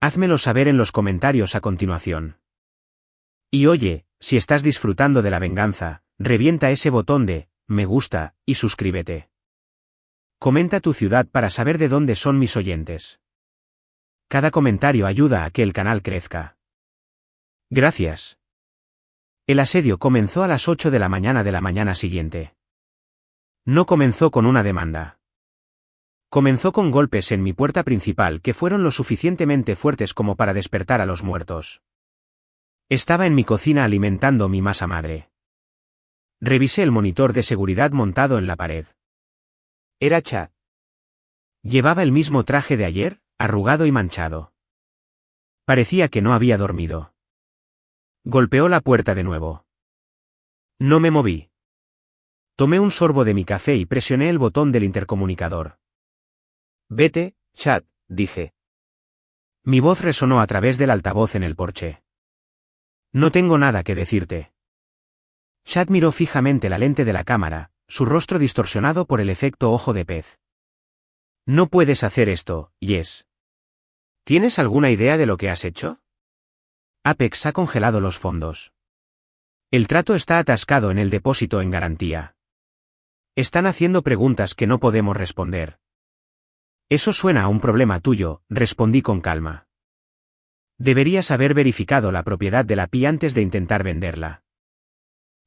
Házmelo saber en los comentarios a continuación. Y oye, si estás disfrutando de la venganza, revienta ese botón de me gusta y suscríbete. Comenta tu ciudad para saber de dónde son mis oyentes. Cada comentario ayuda a que el canal crezca. Gracias. El asedio comenzó a las 8 de la mañana siguiente. No comenzó con una demanda. Comenzó con golpes en mi puerta principal que fueron lo suficientemente fuertes como para despertar a los muertos. Estaba en mi cocina alimentando mi masa madre. Revisé el monitor de seguridad montado en la pared. Era Chad. Llevaba el mismo traje de ayer, arrugado y manchado. Parecía que no había dormido. Golpeó la puerta de nuevo. No me moví. Tomé un sorbo de mi café y presioné el botón del intercomunicador. Vete, Chad, dije. Mi voz resonó a través del altavoz en el porche. No tengo nada que decirte. Chad miró fijamente la lente de la cámara, su rostro distorsionado por el efecto ojo de pez. No puedes hacer esto, Jess. ¿Tienes alguna idea de lo que has hecho? Apex ha congelado los fondos. El trato está atascado en el depósito en garantía. Están haciendo preguntas que no podemos responder. Eso suena a un problema tuyo, respondí con calma. Deberías haber verificado la propiedad de la PI antes de intentar venderla.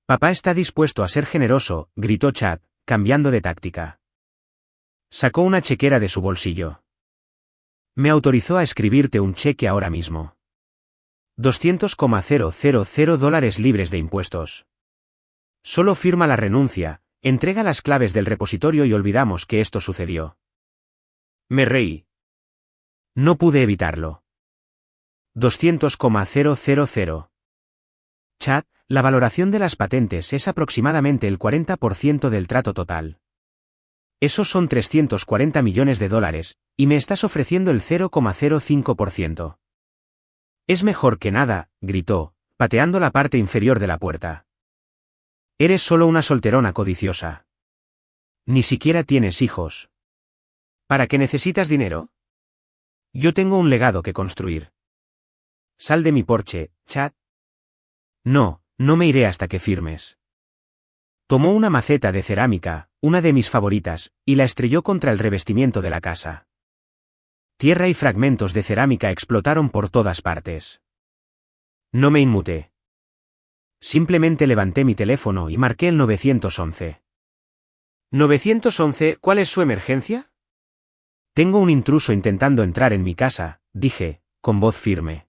Papá está dispuesto a ser generoso, gritó Chad, cambiando de táctica. Sacó una chequera de su bolsillo. Me autorizó a escribirte un cheque ahora mismo. $200,000 libres de impuestos. Solo firma la renuncia, entrega las claves del repositorio y olvidamos que esto sucedió. Me reí. No pude evitarlo. $200,000. Chad, la valoración de las patentes es aproximadamente el 40% del trato total. Esos son $340 millones, y me estás ofreciendo el 0,05%. Es mejor que nada, gritó, pateando la parte inferior de la puerta. Eres solo una solterona codiciosa. Ni siquiera tienes hijos. ¿Para qué necesitas dinero? Yo tengo un legado que construir. Sal de mi porche, Chad. No me iré hasta que firmes. Tomó una maceta de cerámica, una de mis favoritas, y la estrelló contra el revestimiento de la casa. Tierra y fragmentos de cerámica explotaron por todas partes. No me inmuté. Simplemente levanté mi teléfono y marqué el 911. ¿911? ¿Cuál es su emergencia? Tengo un intruso intentando entrar en mi casa, dije, con voz firme.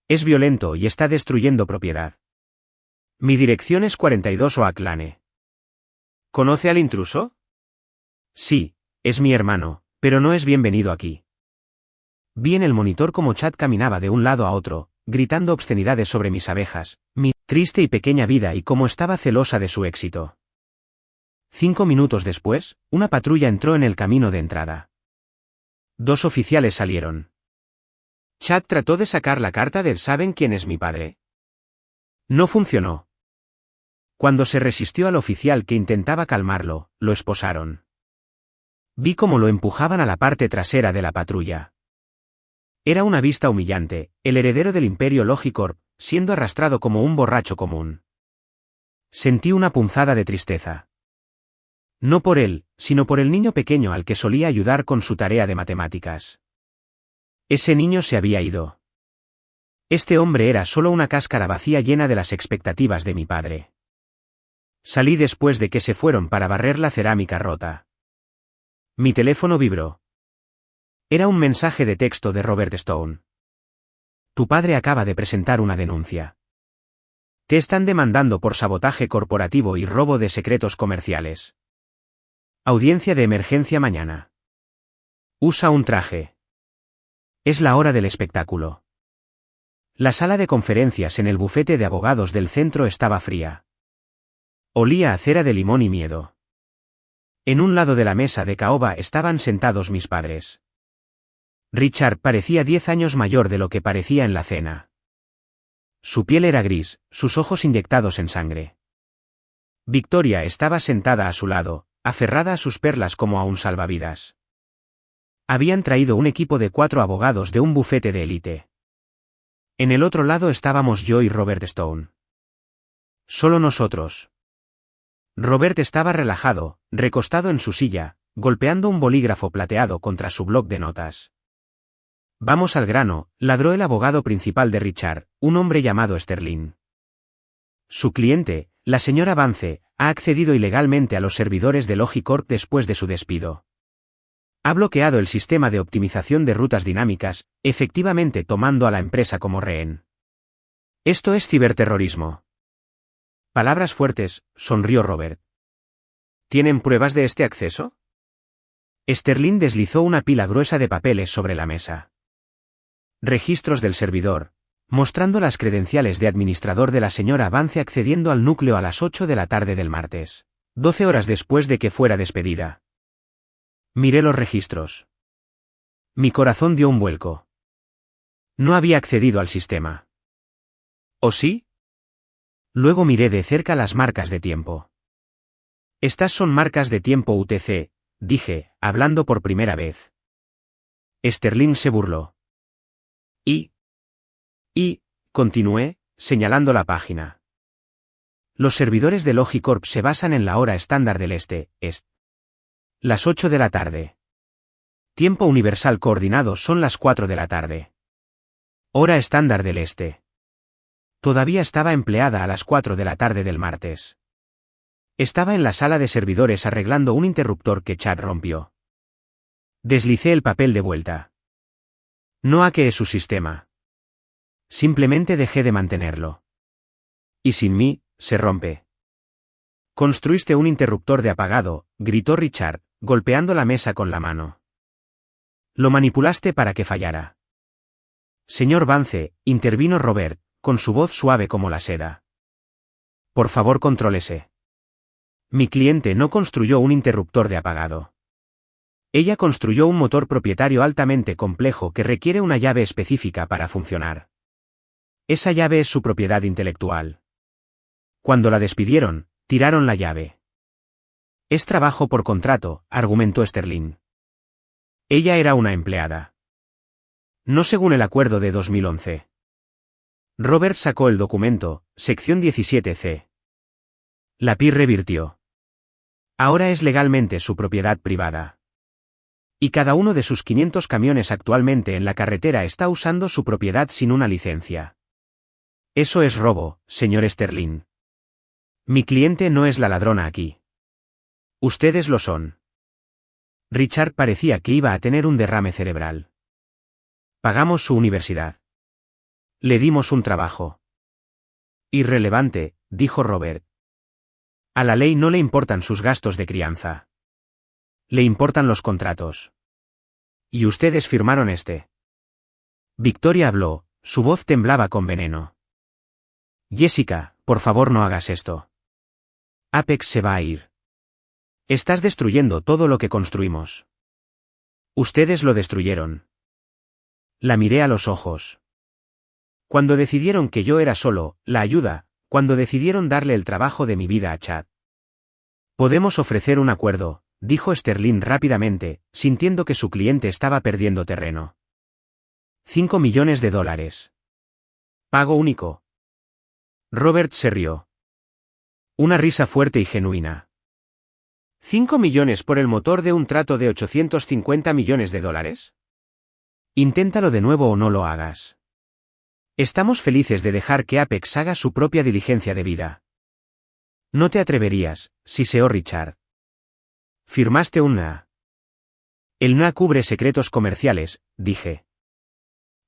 Es violento y está destruyendo propiedad. Mi dirección es 42 Oak Lane. ¿Conoce al intruso? Sí, es mi hermano, pero no es bienvenido aquí. Vi en el monitor cómo Chad caminaba de un lado a otro, gritando obscenidades sobre mis abejas, mi triste y pequeña vida y cómo estaba celosa de su éxito. 5 minutos después, una patrulla entró en el camino de entrada. 2 oficiales salieron. Chad trató de sacar la carta del ¿saben quién es mi padre? No funcionó. Cuando se resistió al oficial que intentaba calmarlo, lo esposaron. Vi cómo lo empujaban a la parte trasera de la patrulla. Era una vista humillante, el heredero del Imperio Logicorp, siendo arrastrado como un borracho común. Sentí una punzada de tristeza. No por él, sino por el niño pequeño al que solía ayudar con su tarea de matemáticas. Ese niño se había ido. Este hombre era solo una cáscara vacía llena de las expectativas de mi padre. Salí después de que se fueron para barrer la cerámica rota. Mi teléfono vibró. Era un mensaje de texto de Robert Stone. Tu padre acaba de presentar una denuncia. Te están demandando por sabotaje corporativo y robo de secretos comerciales. Audiencia de emergencia mañana. Usa un traje. Es la hora del espectáculo. La sala de conferencias en el bufete de abogados del centro estaba fría. Olía a cera de limón y miedo. En un lado de la mesa de caoba estaban sentados mis padres. Richard parecía 10 años mayor de lo que parecía en la cena. Su piel era gris, sus ojos inyectados en sangre. Victoria estaba sentada a su lado, aferrada a sus perlas como a un salvavidas. Habían traído un equipo de 4 abogados de un bufete de élite. En el otro lado estábamos yo y Robert Stone. Solo nosotros. Robert estaba relajado, recostado en su silla, golpeando un bolígrafo plateado contra su bloc de notas. Vamos al grano, ladró el abogado principal de Richard, un hombre llamado Sterling. Su cliente, la señora Vance, ha accedido ilegalmente a los servidores de Logicorp después de su despido. Ha bloqueado el sistema de optimización de rutas dinámicas, efectivamente tomando a la empresa como rehén. Esto es ciberterrorismo. Palabras fuertes, sonrió Robert. ¿Tienen pruebas de este acceso? Sterling deslizó una pila gruesa de papeles sobre la mesa. Registros del servidor, mostrando las credenciales de administrador de la señora Vance accediendo al núcleo a las 8 de la tarde del martes, 12 horas después de que fuera despedida. Miré los registros. Mi corazón dio un vuelco. No había accedido al sistema. ¿O sí? Luego miré de cerca las marcas de tiempo. Estas son marcas de tiempo UTC, dije, hablando por primera vez. Sterling se burló. Continué, señalando la página. Los servidores de Logicorp se basan en la hora estándar del Est. Las 8 de la tarde. Tiempo universal coordinado son las 4 de la tarde. Hora estándar del Este. Todavía estaba empleada a las 4 de la tarde del martes. Estaba en la sala de servidores arreglando un interruptor que Chad rompió. Deslicé el papel de vuelta. No hackeé su sistema. Simplemente dejé de mantenerlo. Y sin mí, se rompe. Construiste un interruptor de apagado, gritó Richard, golpeando la mesa con la mano. Lo manipulaste para que fallara. Señor Vance, intervino Robert, con su voz suave como la seda. Por favor, contrólese. Mi cliente no construyó un interruptor de apagado. Ella construyó un motor propietario altamente complejo que requiere una llave específica para funcionar. Esa llave es su propiedad intelectual. Cuando la despidieron, tiraron la llave. Es trabajo por contrato, argumentó Sterling. Ella era una empleada. No según el acuerdo de 2011. Robert sacó el documento, sección 17C. La PIR revirtió. Ahora es legalmente su propiedad privada. Y cada uno de sus 500 camiones actualmente en la carretera está usando su propiedad sin una licencia. Eso es robo, señor Sterling. Mi cliente no es la ladrona aquí. Ustedes lo son. Richard parecía que iba a tener un derrame cerebral. Pagamos su universidad. Le dimos un trabajo. Irrelevante, dijo Robert. A la ley no le importan sus gastos de crianza. Le importan los contratos. Y ustedes firmaron este. Victoria habló, su voz temblaba con veneno. Jessica, por favor no hagas esto. Apex se va a ir. Estás destruyendo todo lo que construimos. Ustedes lo destruyeron. La miré a los ojos. Cuando decidieron que yo era solo, la ayuda, cuando decidieron darle el trabajo de mi vida a Chad. Podemos ofrecer un acuerdo, dijo Sterling rápidamente, sintiendo que su cliente estaba perdiendo terreno. $5 millones. Pago único. Robert se rió. Una risa fuerte y genuina. ¿5 millones por el motor de un trato de 850 millones de dólares? Inténtalo de nuevo o no lo hagas. Estamos felices de dejar que Apex haga su propia diligencia de vida. No te atreverías, siseó Richard. Firmaste un NDA. El NDA cubre secretos comerciales, dije.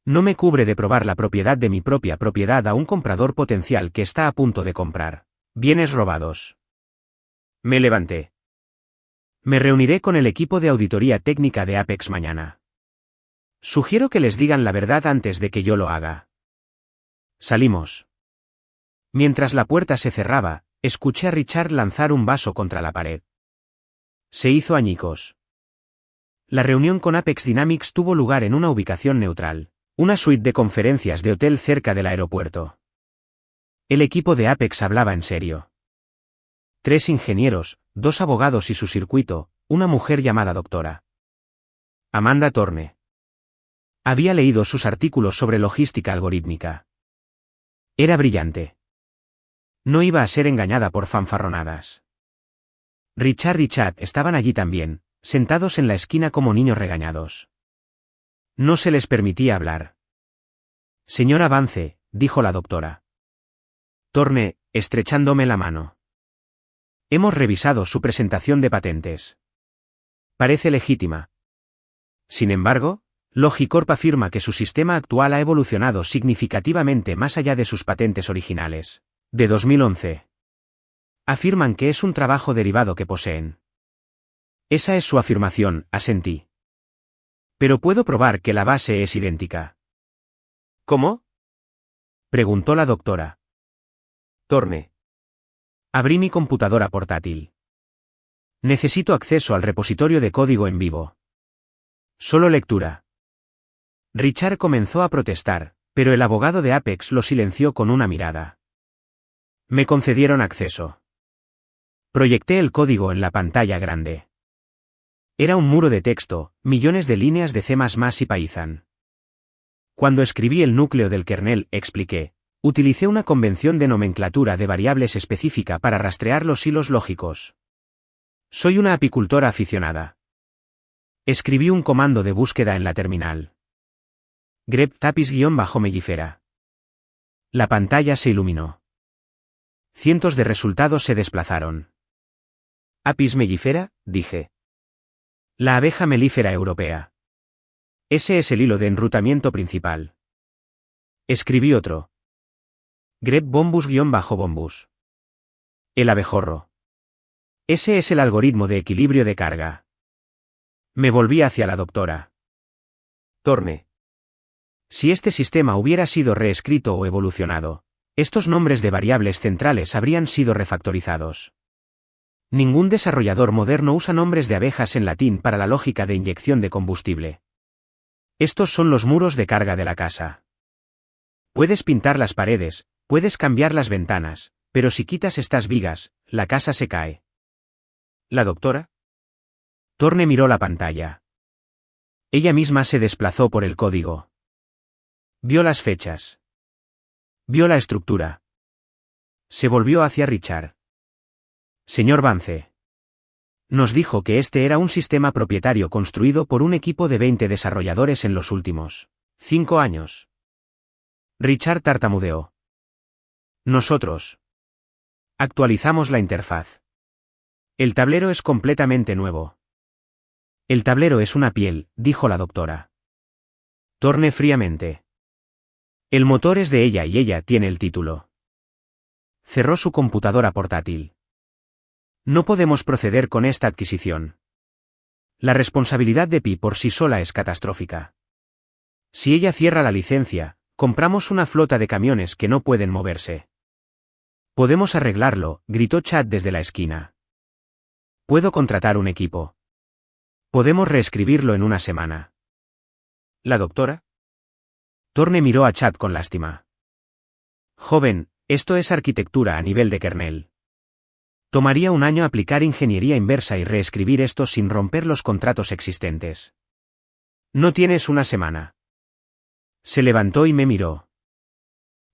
No me cubre de probar la propiedad de mi propia propiedad a un comprador potencial que está a punto de comprar bienes robados. Me levanté. Me reuniré con el equipo de auditoría técnica de Apex mañana. Sugiero que les digan la verdad antes de que yo lo haga. Salimos. Mientras la puerta se cerraba, escuché a Richard lanzar un vaso contra la pared. Se hizo añicos. La reunión con Apex Dynamics tuvo lugar en una ubicación neutral, una suite de conferencias de hotel cerca del aeropuerto. El equipo de Apex hablaba en serio. 3 ingenieros, 2 abogados y su circuito, una mujer llamada doctora Amanda Thorne. Había leído sus artículos sobre logística algorítmica. Era brillante. No iba a ser engañada por fanfarronadas. Richard y Chad estaban allí también, sentados en la esquina como niños regañados. No se les permitía hablar. Señora Vance, dijo la doctora Thorne, estrechándome la mano. Hemos revisado su presentación de patentes. Parece legítima. Sin embargo, Logicorp afirma que su sistema actual ha evolucionado significativamente más allá de sus patentes originales, de 2011. Afirman que es un trabajo derivado que poseen. Esa es su afirmación, asentí. Pero puedo probar que la base es idéntica. ¿Cómo? Preguntó la doctora Thorne. Abrí mi computadora portátil. Necesito acceso al repositorio de código en vivo. Solo lectura. Richard comenzó a protestar, pero el abogado de Apex lo silenció con una mirada. Me concedieron acceso. Proyecté el código en la pantalla grande. Era un muro de texto, millones de líneas de C++ y Python. Cuando escribí el núcleo del kernel, expliqué, utilicé una convención de nomenclatura de variables específica para rastrear los hilos lógicos. Soy una apicultora aficionada. Escribí un comando de búsqueda en la terminal. grep tapis_mellifera. La pantalla se iluminó. Cientos de resultados se desplazaron. Apis mellifera, dije. La abeja melífera europea. Ese es el hilo de enrutamiento principal. Escribí otro. grep bombus_bombus. El abejorro. Ese es el algoritmo de equilibrio de carga. Me volví hacia la doctora Thorne. Si este sistema hubiera sido reescrito o evolucionado, estos nombres de variables centrales habrían sido refactorizados. Ningún desarrollador moderno usa nombres de abejas en latín para la lógica de inyección de combustible. Estos son los muros de carga de la casa. Puedes pintar las paredes, puedes cambiar las ventanas, pero si quitas estas vigas, la casa se cae. ¿La doctora Thorne miró la pantalla. Ella misma se desplazó por el código. Vio las fechas. Vio la estructura. Se volvió hacia Richard. Señor Vance. Nos dijo que este era un sistema propietario construido por un equipo de 20 desarrolladores en los últimos 5 años. Richard tartamudeó. Nosotros actualizamos la interfaz. El tablero es completamente nuevo. El tablero es una piel, dijo la doctora Thorne fríamente. El motor es de ella y ella tiene el título. Cerró su computadora portátil. No podemos proceder con esta adquisición. La responsabilidad de Pi por sí sola es catastrófica. Si ella cierra la licencia, compramos una flota de camiones que no pueden moverse. Podemos arreglarlo, gritó Chad desde la esquina. Puedo contratar un equipo. Podemos reescribirlo en una semana. ¿La doctora Thorne miró a Chad con lástima. Joven, esto es arquitectura a nivel de kernel. Tomaría un año aplicar ingeniería inversa y reescribir esto sin romper los contratos existentes. No tienes una semana. Se levantó y me miró.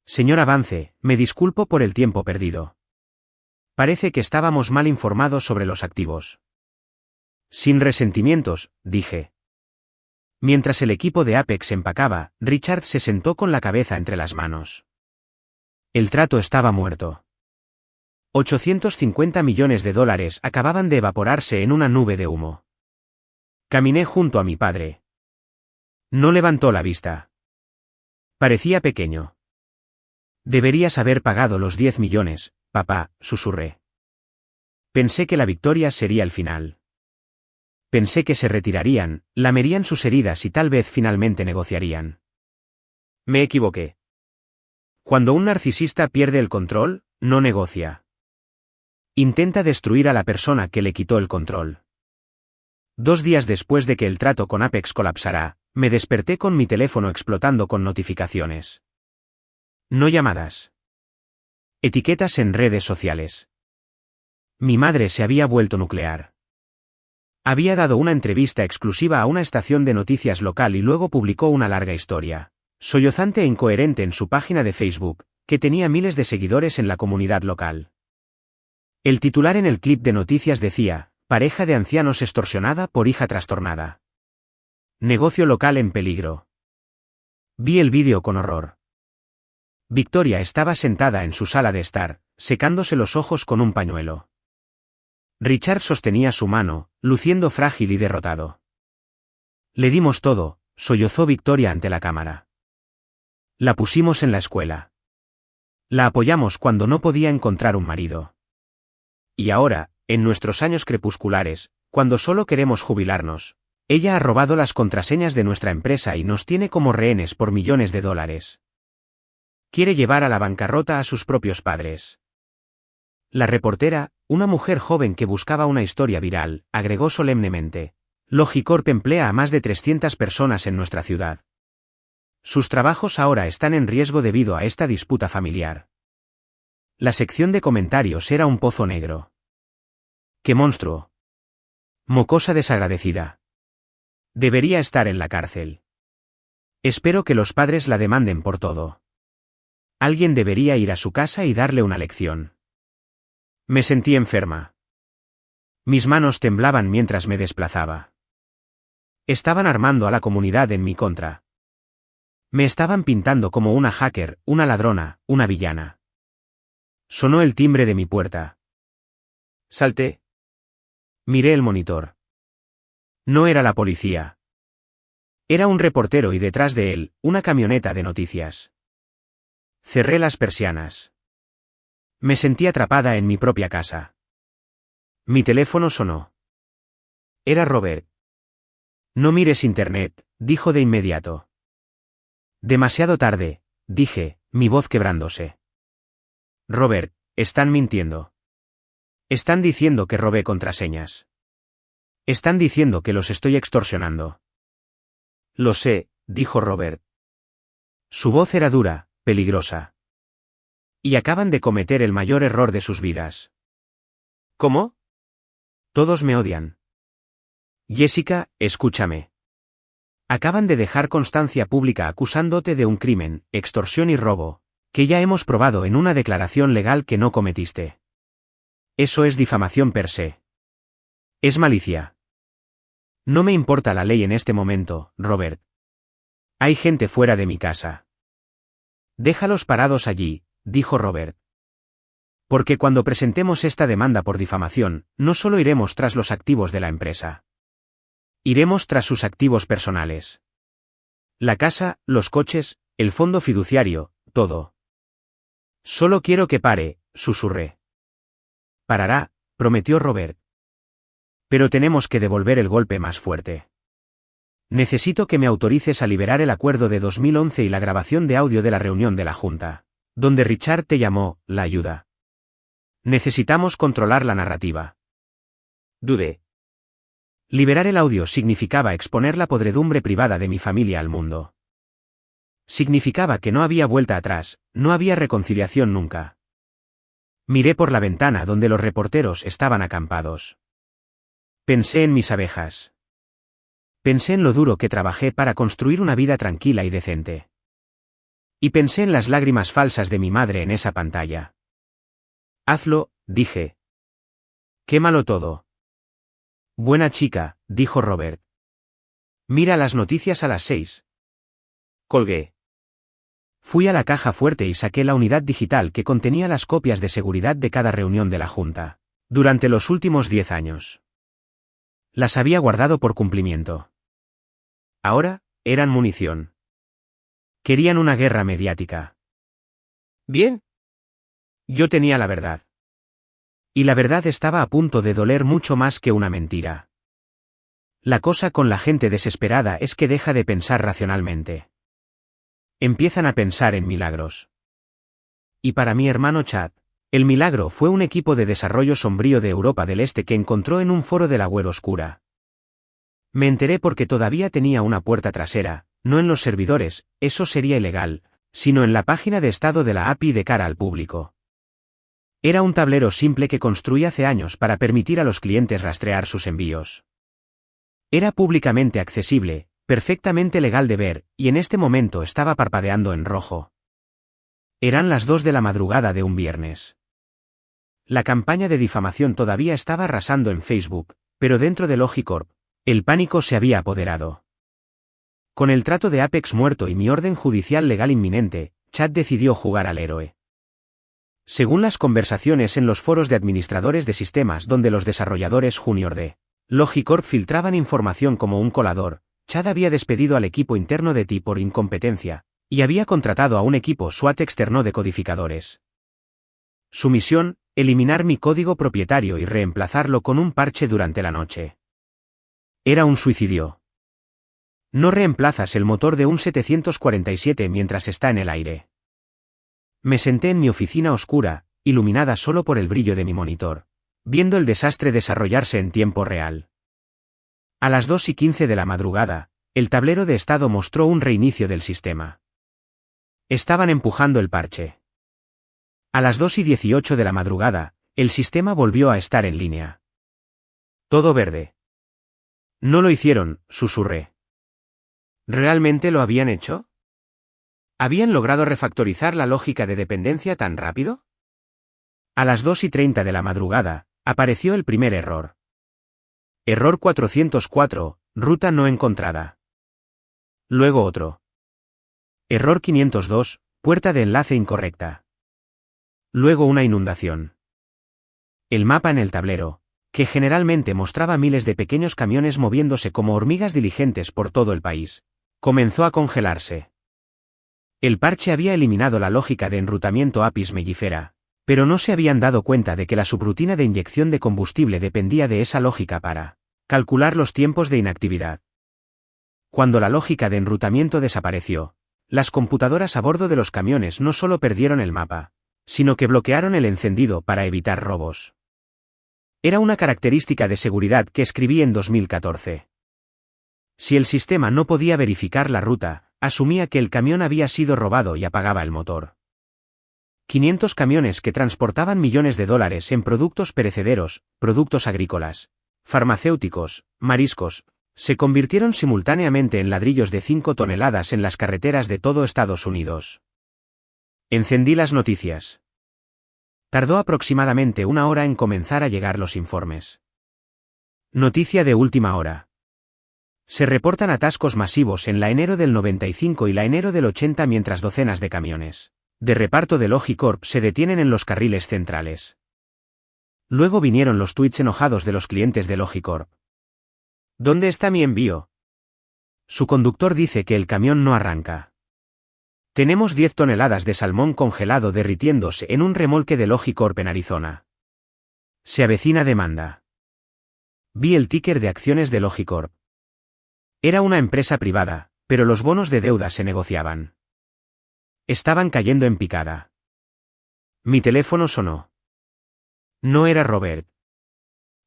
Señor Vance, me disculpo por el tiempo perdido. Parece que estábamos mal informados sobre los activos. Sin resentimientos, dije. Mientras el equipo de Apex empacaba, Richard se sentó con la cabeza entre las manos. El trato estaba muerto. 850 millones de dólares acababan de evaporarse en una nube de humo. Caminé junto a mi padre. No levantó la vista. Parecía pequeño. Deberías haber pagado los 10 millones, papá, susurré. Pensé que la victoria sería el final. Pensé que se retirarían, lamerían sus heridas y tal vez finalmente negociarían. Me equivoqué. Cuando un narcisista pierde el control, no negocia. Intenta destruir a la persona que le quitó el control. 2 días después de que el trato con Apex colapsara, me desperté con mi teléfono explotando con notificaciones. No llamadas. Etiquetas en redes sociales. Mi madre se había vuelto nuclear. Había dado una entrevista exclusiva a una estación de noticias local y luego publicó una larga historia, sollozante e incoherente en su página de Facebook, que tenía miles de seguidores en la comunidad local. El titular en el clip de noticias decía: pareja de ancianos extorsionada por hija trastornada. Negocio local en peligro. Vi el vídeo con horror. Victoria estaba sentada en su sala de estar, secándose los ojos con un pañuelo. Richard sostenía su mano, luciendo frágil y derrotado. Le dimos todo, sollozó Victoria ante la cámara. La pusimos en la escuela. La apoyamos cuando no podía encontrar un marido. Y ahora, en nuestros años crepusculares, cuando solo queremos jubilarnos, ella ha robado las contraseñas de nuestra empresa y nos tiene como rehenes por millones de dólares. Quiere llevar a la bancarrota a sus propios padres. La reportera, una mujer joven que buscaba una historia viral, agregó solemnemente: Logicorp emplea a más de 300 personas en nuestra ciudad. Sus trabajos ahora están en riesgo debido a esta disputa familiar. La sección de comentarios era un pozo negro. ¡Qué monstruo! Mocosa desagradecida. Debería estar en la cárcel. Espero que los padres la demanden por todo. Alguien debería ir a su casa y darle una lección. Me sentí enferma. Mis manos temblaban mientras me desplazaba. Estaban armando a la comunidad en mi contra. Me estaban pintando como una hacker, una ladrona, una villana. Sonó el timbre de mi puerta. Salté. Miré el monitor. No era la policía. Era un reportero y detrás de él, una camioneta de noticias. Cerré las persianas. Me sentí atrapada en mi propia casa. Mi teléfono sonó. Era Robert. No mires internet, dijo de inmediato. Demasiado tarde, dije, mi voz quebrándose. Robert, están mintiendo. Están diciendo que robé contraseñas. Están diciendo que los estoy extorsionando. Lo sé, dijo Robert. Su voz era dura, peligrosa. Y acaban de cometer el mayor error de sus vidas. ¿Cómo? Todos me odian. Jessica, escúchame. Acaban de dejar constancia pública acusándote de un crimen, extorsión y robo, que ya hemos probado en una declaración legal que no cometiste. Eso es difamación per se. Es malicia. No me importa la ley en este momento, Robert. Hay gente fuera de mi casa. Déjalos parados allí, dijo Robert. Porque cuando presentemos esta demanda por difamación, no solo iremos tras los activos de la empresa. Iremos tras sus activos personales. La casa, los coches, el fondo fiduciario, todo. Solo quiero que pare, susurré. Parará, prometió Robert. Pero tenemos que devolver el golpe más fuerte. Necesito que me autorices a liberar el acuerdo de 2011 y la grabación de audio de la reunión de la Junta, donde Richard te llamó, la ayuda. Necesitamos controlar la narrativa. Dudé. Liberar el audio significaba exponer la podredumbre privada de mi familia al mundo. Significaba que no había vuelta atrás, no había reconciliación nunca. Miré por la ventana donde los reporteros estaban acampados. Pensé en mis abejas. Pensé en lo duro que trabajé para construir una vida tranquila y decente. Y pensé en las lágrimas falsas de mi madre en esa pantalla. Hazlo, dije. Quémalo todo. Buena chica, dijo Robert. Mira las noticias a las 6. Colgué. Fui a la caja fuerte y saqué la unidad digital que contenía las copias de seguridad de cada reunión de la Junta, durante los últimos 10 años. Las había guardado por cumplimiento. Ahora, eran munición. Querían una guerra mediática. Bien. Yo tenía la verdad. Y la verdad estaba a punto de doler mucho más que una mentira. La cosa con la gente desesperada es que deja de pensar racionalmente. Empiezan a pensar en milagros. Y para mi hermano Chad, el milagro fue un equipo de desarrollo sombrío de Europa del Este que encontró en un foro de la web oscura. Me enteré porque todavía tenía una puerta trasera, no en los servidores, eso sería ilegal, sino en la página de estado de la API de cara al público. Era un tablero simple que construí hace años para permitir a los clientes rastrear sus envíos. Era públicamente accesible, perfectamente legal de ver, y en este momento estaba parpadeando en rojo. Eran las 2 de la madrugada de un viernes. La campaña de difamación todavía estaba arrasando en Facebook, pero dentro de Logicorp, el pánico se había apoderado. Con el trato de Apex muerto y mi orden judicial legal inminente, Chad decidió jugar al héroe. Según las conversaciones en los foros de administradores de sistemas donde los desarrolladores junior de Logicorp filtraban información como un colador, Chad había despedido al equipo interno de TI por incompetencia, y había contratado a un equipo SWAT externo de codificadores. Su misión, eliminar mi código propietario y reemplazarlo con un parche durante la noche. Era un suicidio. No reemplazas el motor de un 747 mientras está en el aire. Me senté en mi oficina oscura, iluminada solo por el brillo de mi monitor, viendo el desastre desarrollarse en tiempo real. A las 2:15 de la madrugada, el tablero de estado mostró un reinicio del sistema. Estaban empujando el parche. A las 2:18 de la madrugada, el sistema volvió a estar en línea. Todo verde. No lo hicieron, susurré. ¿Realmente lo habían hecho? ¿Habían logrado refactorizar la lógica de dependencia tan rápido? A las 2:30 de la madrugada, apareció el primer error. Error 404, ruta no encontrada. Luego otro. Error 502, puerta de enlace incorrecta. Luego una inundación. El mapa en el tablero, que generalmente mostraba miles de pequeños camiones moviéndose como hormigas diligentes por todo el país, comenzó a congelarse. El parche había eliminado la lógica de enrutamiento Apis mellifera, pero no se habían dado cuenta de que la subrutina de inyección de combustible dependía de esa lógica para calcular los tiempos de inactividad. Cuando la lógica de enrutamiento desapareció, las computadoras a bordo de los camiones no solo perdieron el mapa, sino que bloquearon el encendido para evitar robos. Era una característica de seguridad que escribí en 2014. Si el sistema no podía verificar la ruta, asumía que el camión había sido robado y apagaba el motor. 500 camiones que transportaban millones de dólares en productos perecederos, productos agrícolas, farmacéuticos, mariscos, se convirtieron simultáneamente en ladrillos de 5 toneladas en las carreteras de todo Estados Unidos. Encendí las noticias. Tardó aproximadamente una hora en comenzar a llegar los informes. Noticia de última hora. Se reportan atascos masivos en la enero del 95 y la enero del 80 mientras docenas de camiones de reparto de Logicorp se detienen en los carriles centrales. Luego vinieron los tweets enojados de los clientes de Logicorp. ¿Dónde está mi envío? Su conductor dice que el camión no arranca. Tenemos 10 toneladas de salmón congelado derritiéndose en un remolque de Logicorp en Arizona. Se avecina demanda. Vi el ticker de acciones de Logicorp. Era una empresa privada, pero los bonos de deuda se negociaban. Estaban cayendo en picada. Mi teléfono sonó. No era Robert.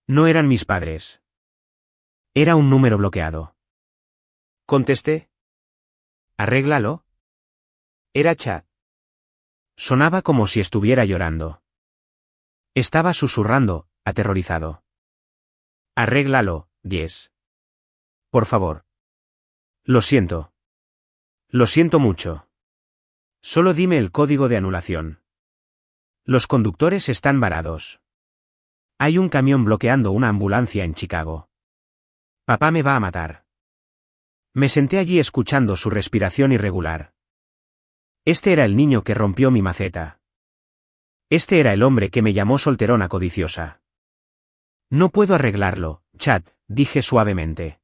No eran mis padres. Era un número bloqueado. Contesté. Arréglalo. Era Chad. Sonaba como si estuviera llorando. Estaba susurrando, aterrorizado. Arréglalo, Diez. Por favor. Lo siento. Lo siento mucho. Solo dime el código de anulación. Los conductores están varados. Hay un camión bloqueando una ambulancia en Chicago. Papá me va a matar. Me senté allí escuchando su respiración irregular. Este era el niño que rompió mi maceta. Este era el hombre que me llamó solterona codiciosa. No puedo arreglarlo, Chad, dije suavemente.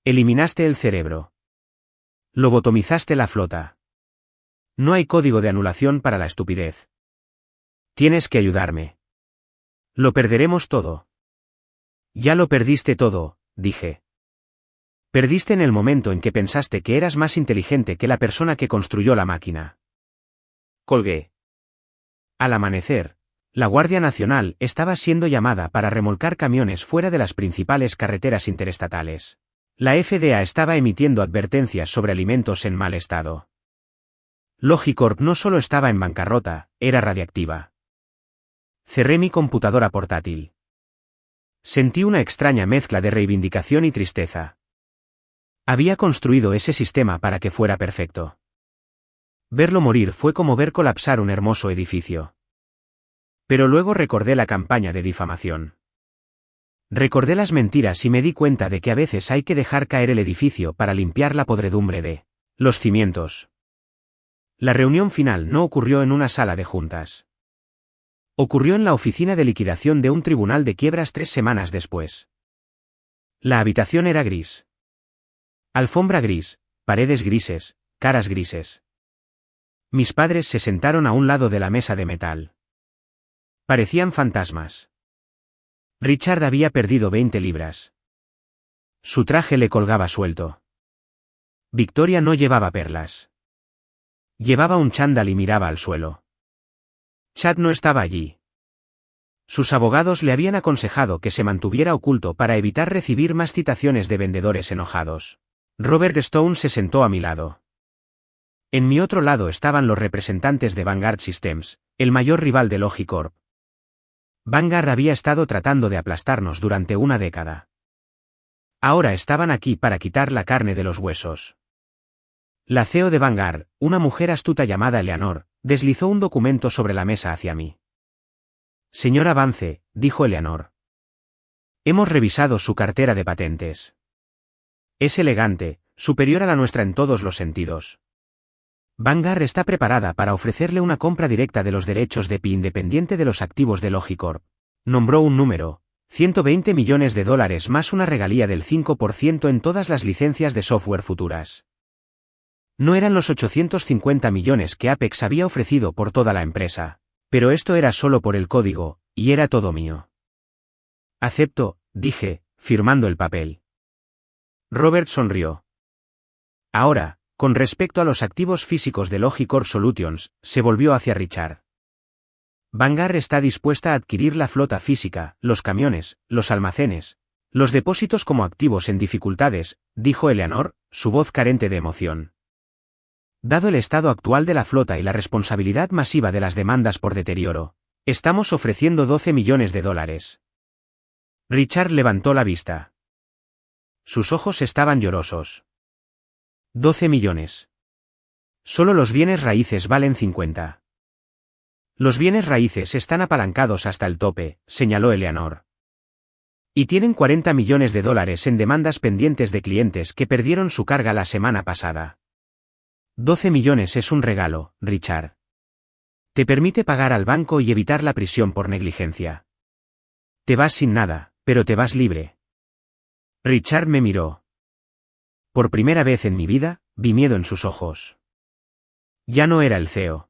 Eliminaste el cerebro. Lobotomizaste la flota. No hay código de anulación para la estupidez. Tienes que ayudarme. Lo perderemos todo. Ya lo perdiste todo, dije. Perdiste en el momento en que pensaste que eras más inteligente que la persona que construyó la máquina. Colgué. Al amanecer, la Guardia Nacional estaba siendo llamada para remolcar camiones fuera de las principales carreteras interestatales. La FDA estaba emitiendo advertencias sobre alimentos en mal estado. Logicorp no solo estaba en bancarrota, era radiactiva. Cerré mi computadora portátil. Sentí una extraña mezcla de reivindicación y tristeza. Había construido ese sistema para que fuera perfecto. Verlo morir fue como ver colapsar un hermoso edificio. Pero luego recordé la campaña de difamación. Recordé las mentiras y me di cuenta de que a veces hay que dejar caer el edificio para limpiar la podredumbre de los cimientos. La reunión final no ocurrió en una sala de juntas. Ocurrió en la oficina de liquidación de un tribunal de quiebras 3 semanas después. La habitación era gris. Alfombra gris, paredes grises, caras grises. Mis padres se sentaron a un lado de la mesa de metal. Parecían fantasmas. Richard había perdido 20 libras. Su traje le colgaba suelto. Victoria no llevaba perlas. Llevaba un chándal y miraba al suelo. Chad no estaba allí. Sus abogados le habían aconsejado que se mantuviera oculto para evitar recibir más citaciones de vendedores enojados. Robert Stone se sentó a mi lado. En mi otro lado estaban los representantes de Vanguard Systems, el mayor rival de Logicorp. Vanguard había estado tratando de aplastarnos durante una década. Ahora estaban aquí para quitar la carne de los huesos. La CEO de Vanguard, una mujer astuta llamada Eleanor, deslizó un documento sobre la mesa hacia mí. Señora Vance, dijo Eleanor. Hemos revisado su cartera de patentes. Es elegante, superior a la nuestra en todos los sentidos. Vanguard está preparada para ofrecerle una compra directa de los derechos de PI independiente de los activos de Logicorp. Nombró un número, $120 millones más una regalía del 5% en todas las licencias de software futuras. No eran los 850 millones que Apex había ofrecido por toda la empresa, pero esto era solo por el código, y era todo mío. Acepto, dije, firmando el papel. Robert sonrió. Ahora, con respecto a los activos físicos de Logicorp Solutions, se volvió hacia Richard. Vanguard está dispuesta a adquirir la flota física, los camiones, los almacenes, los depósitos como activos en dificultades, dijo Eleanor, su voz carente de emoción. Dado el estado actual de la flota y la responsabilidad masiva de las demandas por deterioro, estamos ofreciendo $12 millones. Richard levantó la vista. Sus ojos estaban llorosos. 12 millones. Solo los bienes raíces valen 50. Los bienes raíces están apalancados hasta el tope, señaló Eleanor. Y tienen $40 millones en demandas pendientes de clientes que perdieron su carga la semana pasada. 12 millones es un regalo, Richard. Te permite pagar al banco y evitar la prisión por negligencia. Te vas sin nada, pero te vas libre. Richard me miró. Por primera vez en mi vida, vi miedo en sus ojos. Ya no era el CEO.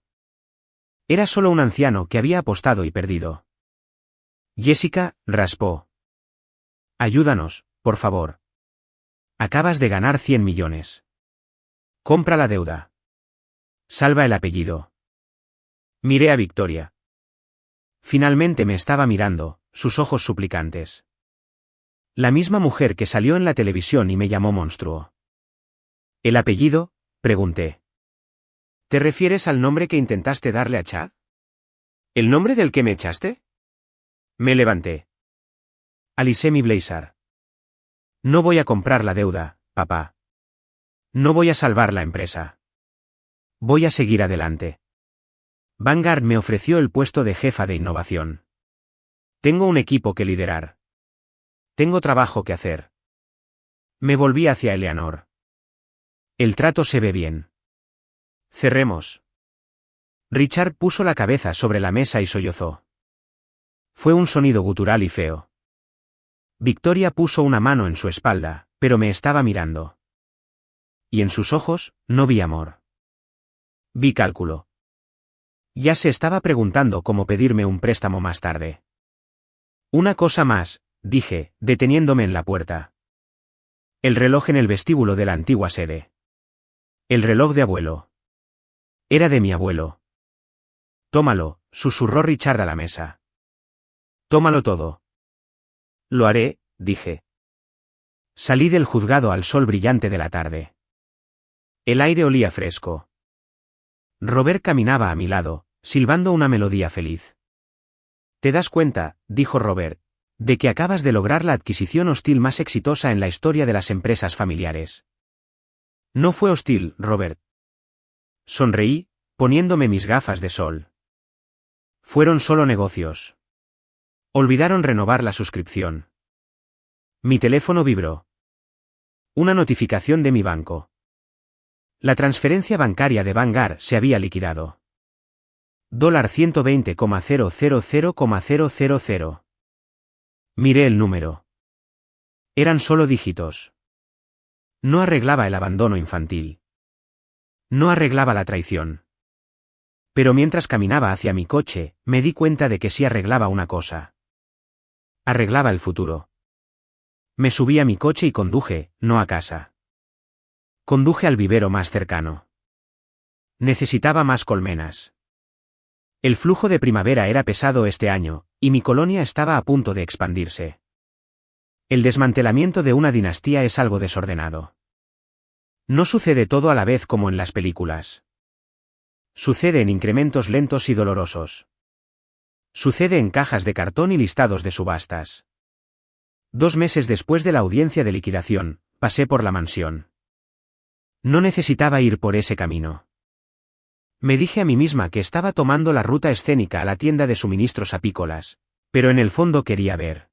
Era solo un anciano que había apostado y perdido. Jessica, raspó. Ayúdanos, por favor. Acabas de ganar 100 millones. Compra la deuda. Salva el apellido. Miré a Victoria. Finalmente me estaba mirando, sus ojos suplicantes. La misma mujer que salió en la televisión y me llamó monstruo. ¿El apellido? Pregunté. ¿Te refieres al nombre que intentaste darle a Chad? ¿El nombre del que me echaste? Me levanté. Alisé mi blazer. No voy a comprar la deuda, papá. No voy a salvar la empresa. Voy a seguir adelante. Vanguard me ofreció el puesto de jefa de innovación. Tengo un equipo que liderar. Tengo trabajo que hacer. Me volví hacia Eleanor. El trato se ve bien. Cerremos. Richard puso la cabeza sobre la mesa y sollozó. Fue un sonido gutural y feo. Victoria puso una mano en su espalda, pero me estaba mirando. Y en sus ojos, no vi amor. Vi cálculo. Ya se estaba preguntando cómo pedirme un préstamo más tarde. Una cosa más, dije, deteniéndome en la puerta. El reloj en el vestíbulo de la antigua sede. El reloj de abuelo. Era de mi abuelo. Tómalo, susurró Richard a la mesa. Tómalo todo. Lo haré, dije. Salí del juzgado al sol brillante de la tarde. El aire olía fresco. Robert caminaba a mi lado, silbando una melodía feliz. ¿Te das cuenta, dijo Robert, de que acabas de lograr la adquisición hostil más exitosa en la historia de las empresas familiares? No fue hostil, Robert. Sonreí, poniéndome mis gafas de sol. Fueron solo negocios. Olvidaron renovar la suscripción. Mi teléfono vibró. Una notificación de mi banco. La transferencia bancaria de Vanguard se había liquidado. $120,000,000. Miré el número. Eran solo dígitos. No arreglaba el abandono infantil. No arreglaba la traición. Pero mientras caminaba hacia mi coche, me di cuenta de que sí arreglaba una cosa. Arreglaba el futuro. Me subí a mi coche y conduje, no a casa. Conduje al vivero más cercano. Necesitaba más colmenas. El flujo de primavera era pesado este año, y mi colonia estaba a punto de expandirse. El desmantelamiento de una dinastía es algo desordenado. No sucede todo a la vez como en las películas. Sucede en incrementos lentos y dolorosos. Sucede en cajas de cartón y listados de subastas. 2 meses después de la audiencia de liquidación, pasé por la mansión. No necesitaba ir por ese camino. Me dije a mí misma que estaba tomando la ruta escénica a la tienda de suministros apícolas, pero en el fondo quería ver.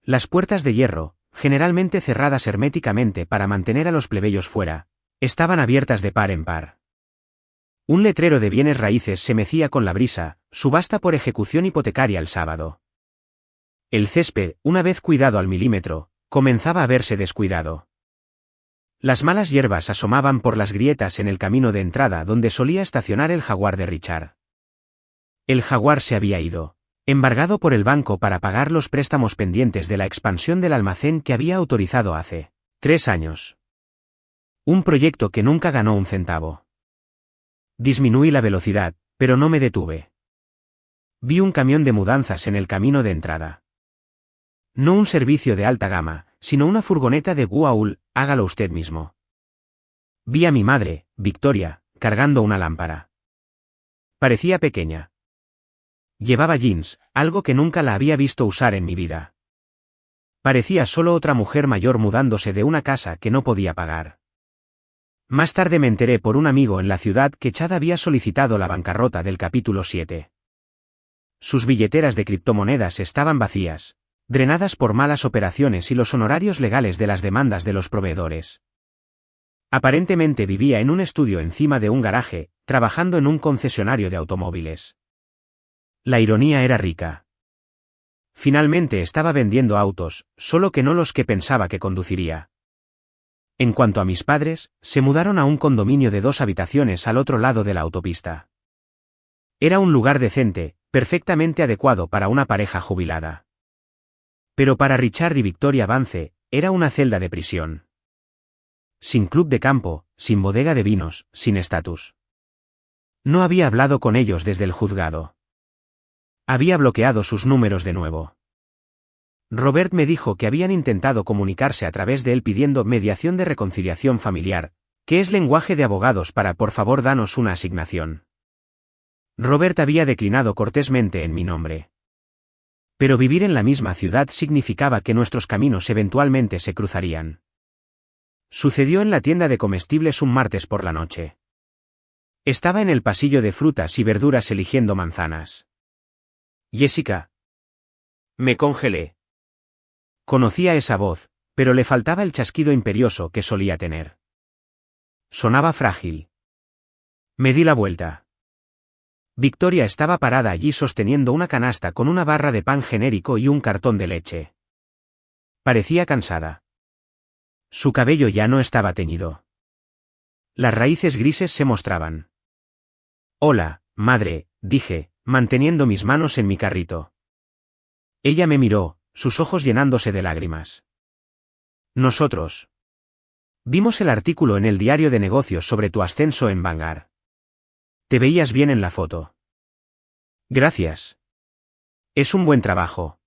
Las puertas de hierro, generalmente cerradas herméticamente para mantener a los plebeyos fuera, estaban abiertas de par en par. Un letrero de bienes raíces se mecía con la brisa, subasta por ejecución hipotecaria el sábado. El césped, una vez cuidado al milímetro, comenzaba a verse descuidado. Las malas hierbas asomaban por las grietas en el camino de entrada donde solía estacionar el Jaguar de Richard. El Jaguar se había ido, embargado por el banco para pagar los préstamos pendientes de la expansión del almacén que había autorizado hace 3 años. Un proyecto que nunca ganó un centavo. Disminuí la velocidad, pero no me detuve. Vi un camión de mudanzas en el camino de entrada. No un servicio de alta gama, sino una furgoneta de Guaul, hágalo usted mismo. Vi a mi madre, Victoria, cargando una lámpara. Parecía pequeña. Llevaba jeans, algo que nunca la había visto usar en mi vida. Parecía solo otra mujer mayor mudándose de una casa que no podía pagar. Más tarde me enteré por un amigo en la ciudad que Chad había solicitado la bancarrota del capítulo 7. Sus billeteras de criptomonedas estaban vacías, drenadas por malas operaciones y los honorarios legales de las demandas de los proveedores. Aparentemente vivía en un estudio encima de un garaje, trabajando en un concesionario de automóviles. La ironía era rica. Finalmente estaba vendiendo autos, solo que no los que pensaba que conduciría. En cuanto a mis padres, se mudaron a un condominio de 2 habitaciones al otro lado de la autopista. Era un lugar decente, perfectamente adecuado para una pareja jubilada. Pero para Richard y Victoria Vance, era una celda de prisión. Sin club de campo, sin bodega de vinos, sin estatus. No había hablado con ellos desde el juzgado. Había bloqueado sus números de nuevo. Robert me dijo que habían intentado comunicarse a través de él pidiendo mediación de reconciliación familiar, que es lenguaje de abogados para por favor danos una asignación. Robert había declinado cortésmente en mi nombre. Pero vivir en la misma ciudad significaba que nuestros caminos eventualmente se cruzarían. Sucedió en la tienda de comestibles un martes por la noche. Estaba en el pasillo de frutas y verduras eligiendo manzanas. Jessica. Me congelé. Conocía esa voz, pero le faltaba el chasquido imperioso que solía tener. Sonaba frágil. Me di la vuelta. Victoria estaba parada allí sosteniendo una canasta con una barra de pan genérico y un cartón de leche. Parecía cansada. Su cabello ya no estaba teñido. Las raíces grises se mostraban. Hola, madre, dije, manteniendo mis manos en mi carrito. Ella me miró, sus ojos llenándose de lágrimas. Nosotros. Vimos el artículo en el diario de negocios sobre tu ascenso en Vanguard. Te veías bien en la foto. Gracias. Es un buen trabajo.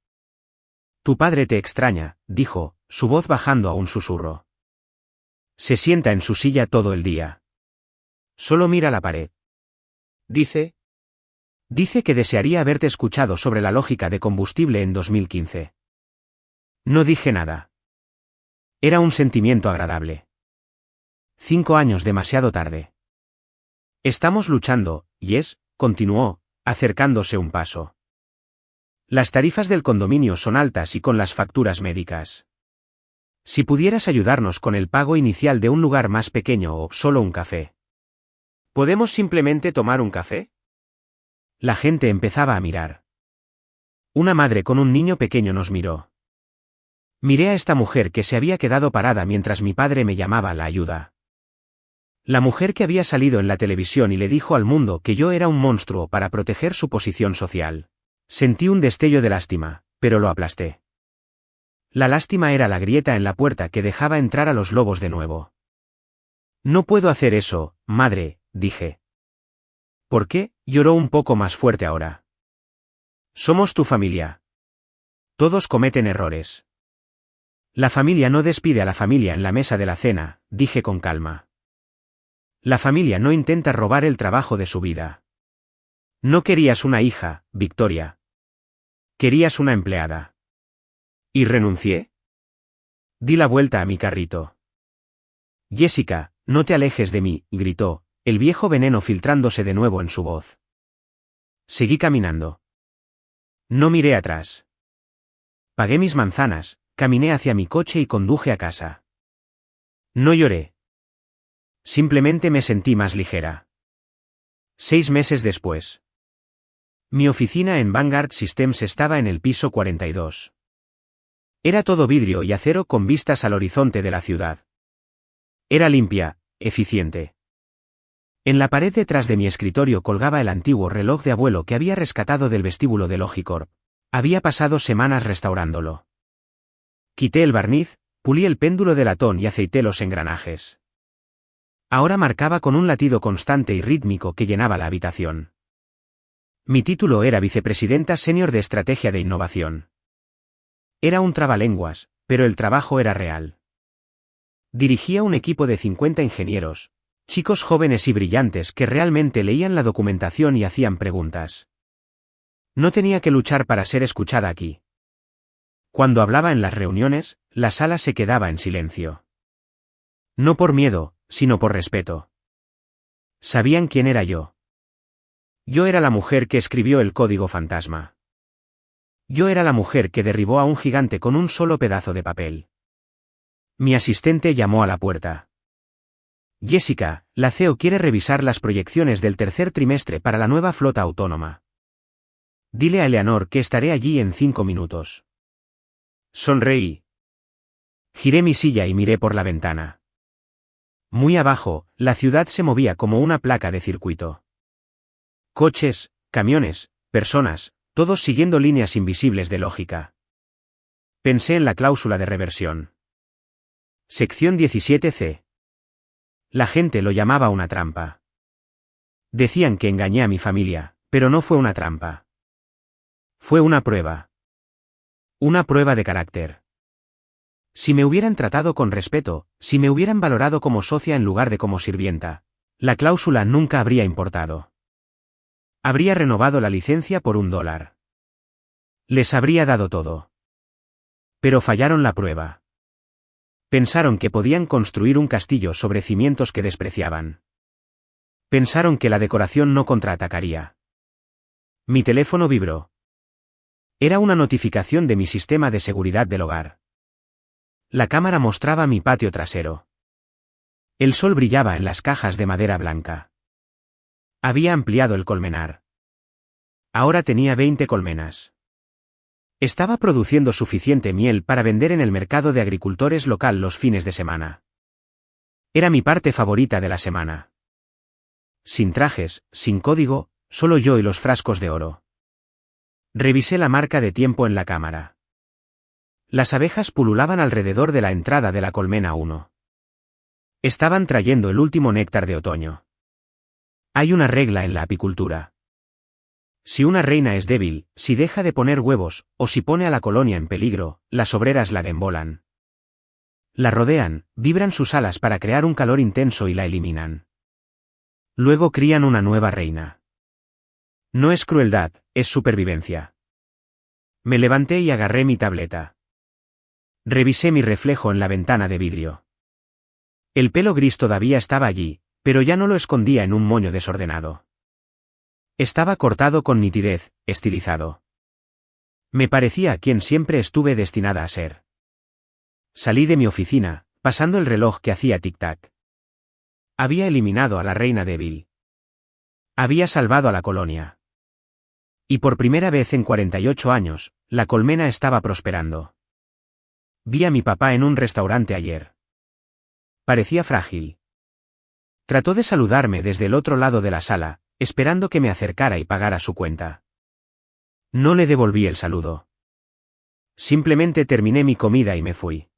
Tu padre te extraña, dijo, su voz bajando a un susurro. Se sienta en su silla todo el día. Solo mira la pared. Dice que desearía haberte escuchado sobre la lógica de combustible en 2015. No dije nada. Era un sentimiento agradable. 5 años demasiado tarde. Estamos luchando, Jess, continuó, acercándose un paso. Las tarifas del condominio son altas y con las facturas médicas. Si pudieras ayudarnos con el pago inicial de un lugar más pequeño o solo un café. ¿Podemos simplemente tomar un café? La gente empezaba a mirar. Una madre con un niño pequeño nos miró. Miré a esta mujer que se había quedado parada mientras mi padre me llamaba a la ayuda. La mujer que había salido en la televisión y le dijo al mundo que yo era un monstruo para proteger su posición social. Sentí un destello de lástima, pero lo aplasté. La lástima era la grieta en la puerta que dejaba entrar a los lobos de nuevo. No puedo hacer eso, madre, dije. ¿Por qué? Lloró un poco más fuerte ahora. Somos tu familia. Todos cometen errores. La familia no despide a la familia en la mesa de la cena, dije con calma. La familia no intenta robar el trabajo de su vida. No querías una hija, Victoria. Querías una empleada. ¿Y renuncié? Di la vuelta a mi carrito. Jessica, no te alejes de mí, gritó, el viejo veneno filtrándose de nuevo en su voz. Seguí caminando. No miré atrás. Pagué mis manzanas, caminé hacia mi coche y conduje a casa. No lloré. Simplemente me sentí más ligera. 6 meses después. Mi oficina en Vanguard Systems estaba en el piso 42. Era todo vidrio y acero con vistas al horizonte de la ciudad. Era limpia, eficiente. En la pared detrás de mi escritorio colgaba el antiguo reloj de abuelo que había rescatado del vestíbulo de Logicorp. Había pasado semanas restaurándolo. Quité el barniz, pulí el péndulo de latón y aceité los engranajes. Ahora marcaba con un latido constante y rítmico que llenaba la habitación. Mi título era vicepresidenta senior de estrategia de innovación. Era un trabalenguas, pero el trabajo era real. Dirigía un equipo de 50 ingenieros, chicos jóvenes y brillantes que realmente leían la documentación y hacían preguntas. No tenía que luchar para ser escuchada aquí. Cuando hablaba en las reuniones, la sala se quedaba en silencio. No por miedo, sino por respeto. Sabían quién era yo. Yo era la mujer que escribió el código fantasma. Yo era la mujer que derribó a un gigante con un solo pedazo de papel. Mi asistente llamó a la puerta. Jessica, la CEO quiere revisar las proyecciones del tercer trimestre para la nueva flota autónoma. Dile a Eleanor que estaré allí en 5 minutos. Sonreí. Giré mi silla y miré por la ventana. Muy abajo, la ciudad se movía como una placa de circuito. Coches, camiones, personas, todos siguiendo líneas invisibles de lógica. Pensé en la cláusula de reversión. Sección 17C. La gente lo llamaba una trampa. Decían que engañé a mi familia, pero no fue una trampa. Fue una prueba. Una prueba de carácter. Si me hubieran tratado con respeto, si me hubieran valorado como socia en lugar de como sirvienta, la cláusula nunca habría importado. Habría renovado la licencia por $1. Les habría dado todo. Pero fallaron la prueba. Pensaron que podían construir un castillo sobre cimientos que despreciaban. Pensaron que la decoración no contraatacaría. Mi teléfono vibró. Era una notificación de mi sistema de seguridad del hogar. La cámara mostraba mi patio trasero. El sol brillaba en las cajas de madera blanca. Había ampliado el colmenar. Ahora tenía 20 colmenas. Estaba produciendo suficiente miel para vender en el mercado de agricultores local los fines de semana. Era mi parte favorita de la semana. Sin trajes, sin código, solo yo y los frascos de oro. Revisé la marca de tiempo en la cámara. Las abejas pululaban alrededor de la entrada de la colmena 1. Estaban trayendo el último néctar de otoño. Hay una regla en la apicultura. Si una reina es débil, si deja de poner huevos, o si pone a la colonia en peligro, las obreras la embolan. La rodean, vibran sus alas para crear un calor intenso y la eliminan. Luego crían una nueva reina. No es crueldad, es supervivencia. Me levanté y agarré mi tableta. Revisé mi reflejo en la ventana de vidrio. El pelo gris todavía estaba allí, pero ya no lo escondía en un moño desordenado. Estaba cortado con nitidez, estilizado. Me parecía quien siempre estuve destinada a ser. Salí de mi oficina, pasando el reloj que hacía tic-tac. Había eliminado a la reina débil. Había salvado a la colonia. Y por primera vez en 48 años, la colmena estaba prosperando. Vi a mi papá en un restaurante ayer. Parecía frágil. Trató de saludarme desde el otro lado de la sala, esperando que me acercara y pagara su cuenta. No le devolví el saludo. Simplemente terminé mi comida y me fui.